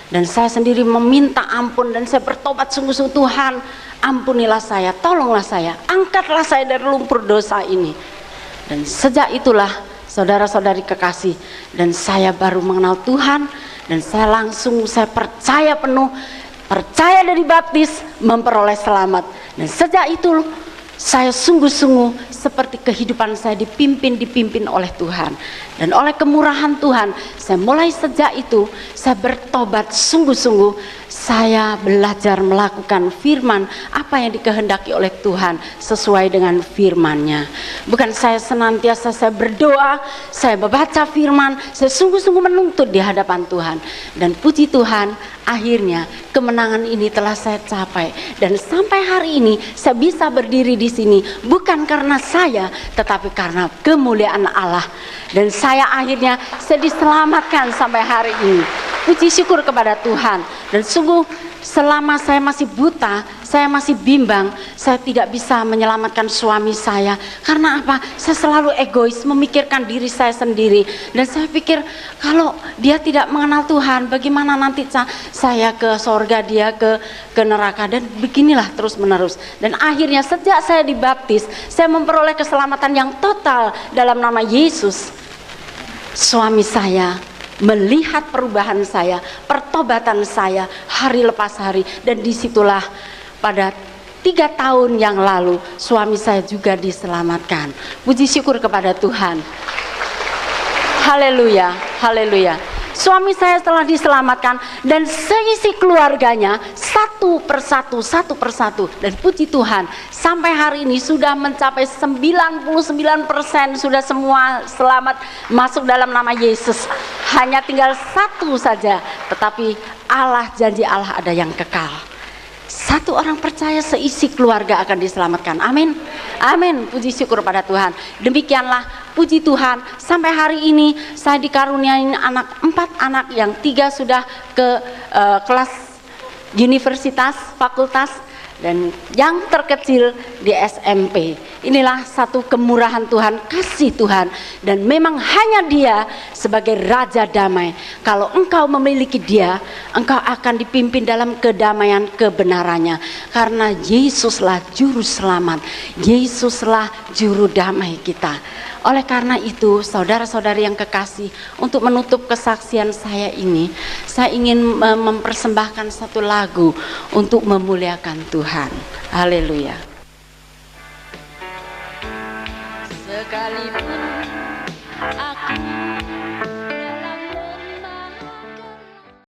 Dan saya sendiri meminta ampun dan saya bertobat sungguh-sungguh, Tuhan ampunilah saya, tolonglah saya, angkatlah saya dari lumpur dosa ini. Dan sejak itulah saudara-saudari kekasih, dan saya baru mengenal Tuhan. Dan saya percaya penuh, percaya dari baptis, memperoleh selamat. Dan sejak itu saya sungguh-sungguh seperti kehidupan saya dipimpin oleh Tuhan. Dan oleh kemurahan Tuhan, saya mulai sejak itu saya bertobat sungguh-sungguh. Saya belajar melakukan firman apa yang dikehendaki oleh Tuhan sesuai dengan firman-Nya. Bukan saya senantiasa saya berdoa, saya membaca firman, saya sungguh-sungguh menuntut di hadapan Tuhan. Dan puji Tuhan, akhirnya kemenangan ini telah saya capai. Dan sampai hari ini saya bisa berdiri di sini bukan karena saya, tetapi karena kemuliaan Allah. Dan saya akhirnya diselamatkan sampai hari ini. Puji syukur kepada Tuhan. Dan sungguh selama saya masih buta, saya masih bimbang, saya tidak bisa menyelamatkan suami saya. Karena apa? Saya selalu egois, memikirkan diri saya sendiri. Dan saya pikir kalau dia tidak mengenal Tuhan, bagaimana nanti saya ke sorga, dia ke neraka. Dan beginilah terus menerus. Dan akhirnya sejak saya dibaptis, saya memperoleh keselamatan yang total dalam nama Yesus. Suami saya melihat perubahan saya, pertobatan saya hari lepas hari. Dan disitulah pada 3 tahun yang lalu suami saya juga diselamatkan. Puji syukur kepada Tuhan. Haleluya, haleluya. Suami saya telah diselamatkan dan seisi keluarganya satu persatu. Dan puji Tuhan, sampai hari ini sudah mencapai 99% sudah semua selamat masuk dalam nama Yesus. Hanya tinggal satu saja, tetapi Allah, janji Allah ada yang kekal. Satu orang percaya seisi keluarga akan diselamatkan. Amin. Amin. Puji syukur pada Tuhan. Demikianlah puji Tuhan, sampai hari ini saya dikaruniai 4 anak, yang 3 sudah ke kelas universitas, fakultas, dan yang terkecil di SMP. Inilah satu kemurahan Tuhan, kasih Tuhan. Dan memang hanya Dia sebagai Raja Damai. Kalau engkau memiliki Dia, engkau akan dipimpin dalam kedamaian kebenarannya. Karena Yesuslah juru selamat, Yesuslah juru damai kita. Oleh karena itu, saudara-saudari yang kekasih, untuk menutup kesaksian saya ini, saya ingin mempersembahkan satu lagu untuk memuliakan Tuhan. Haleluya. Sekalipun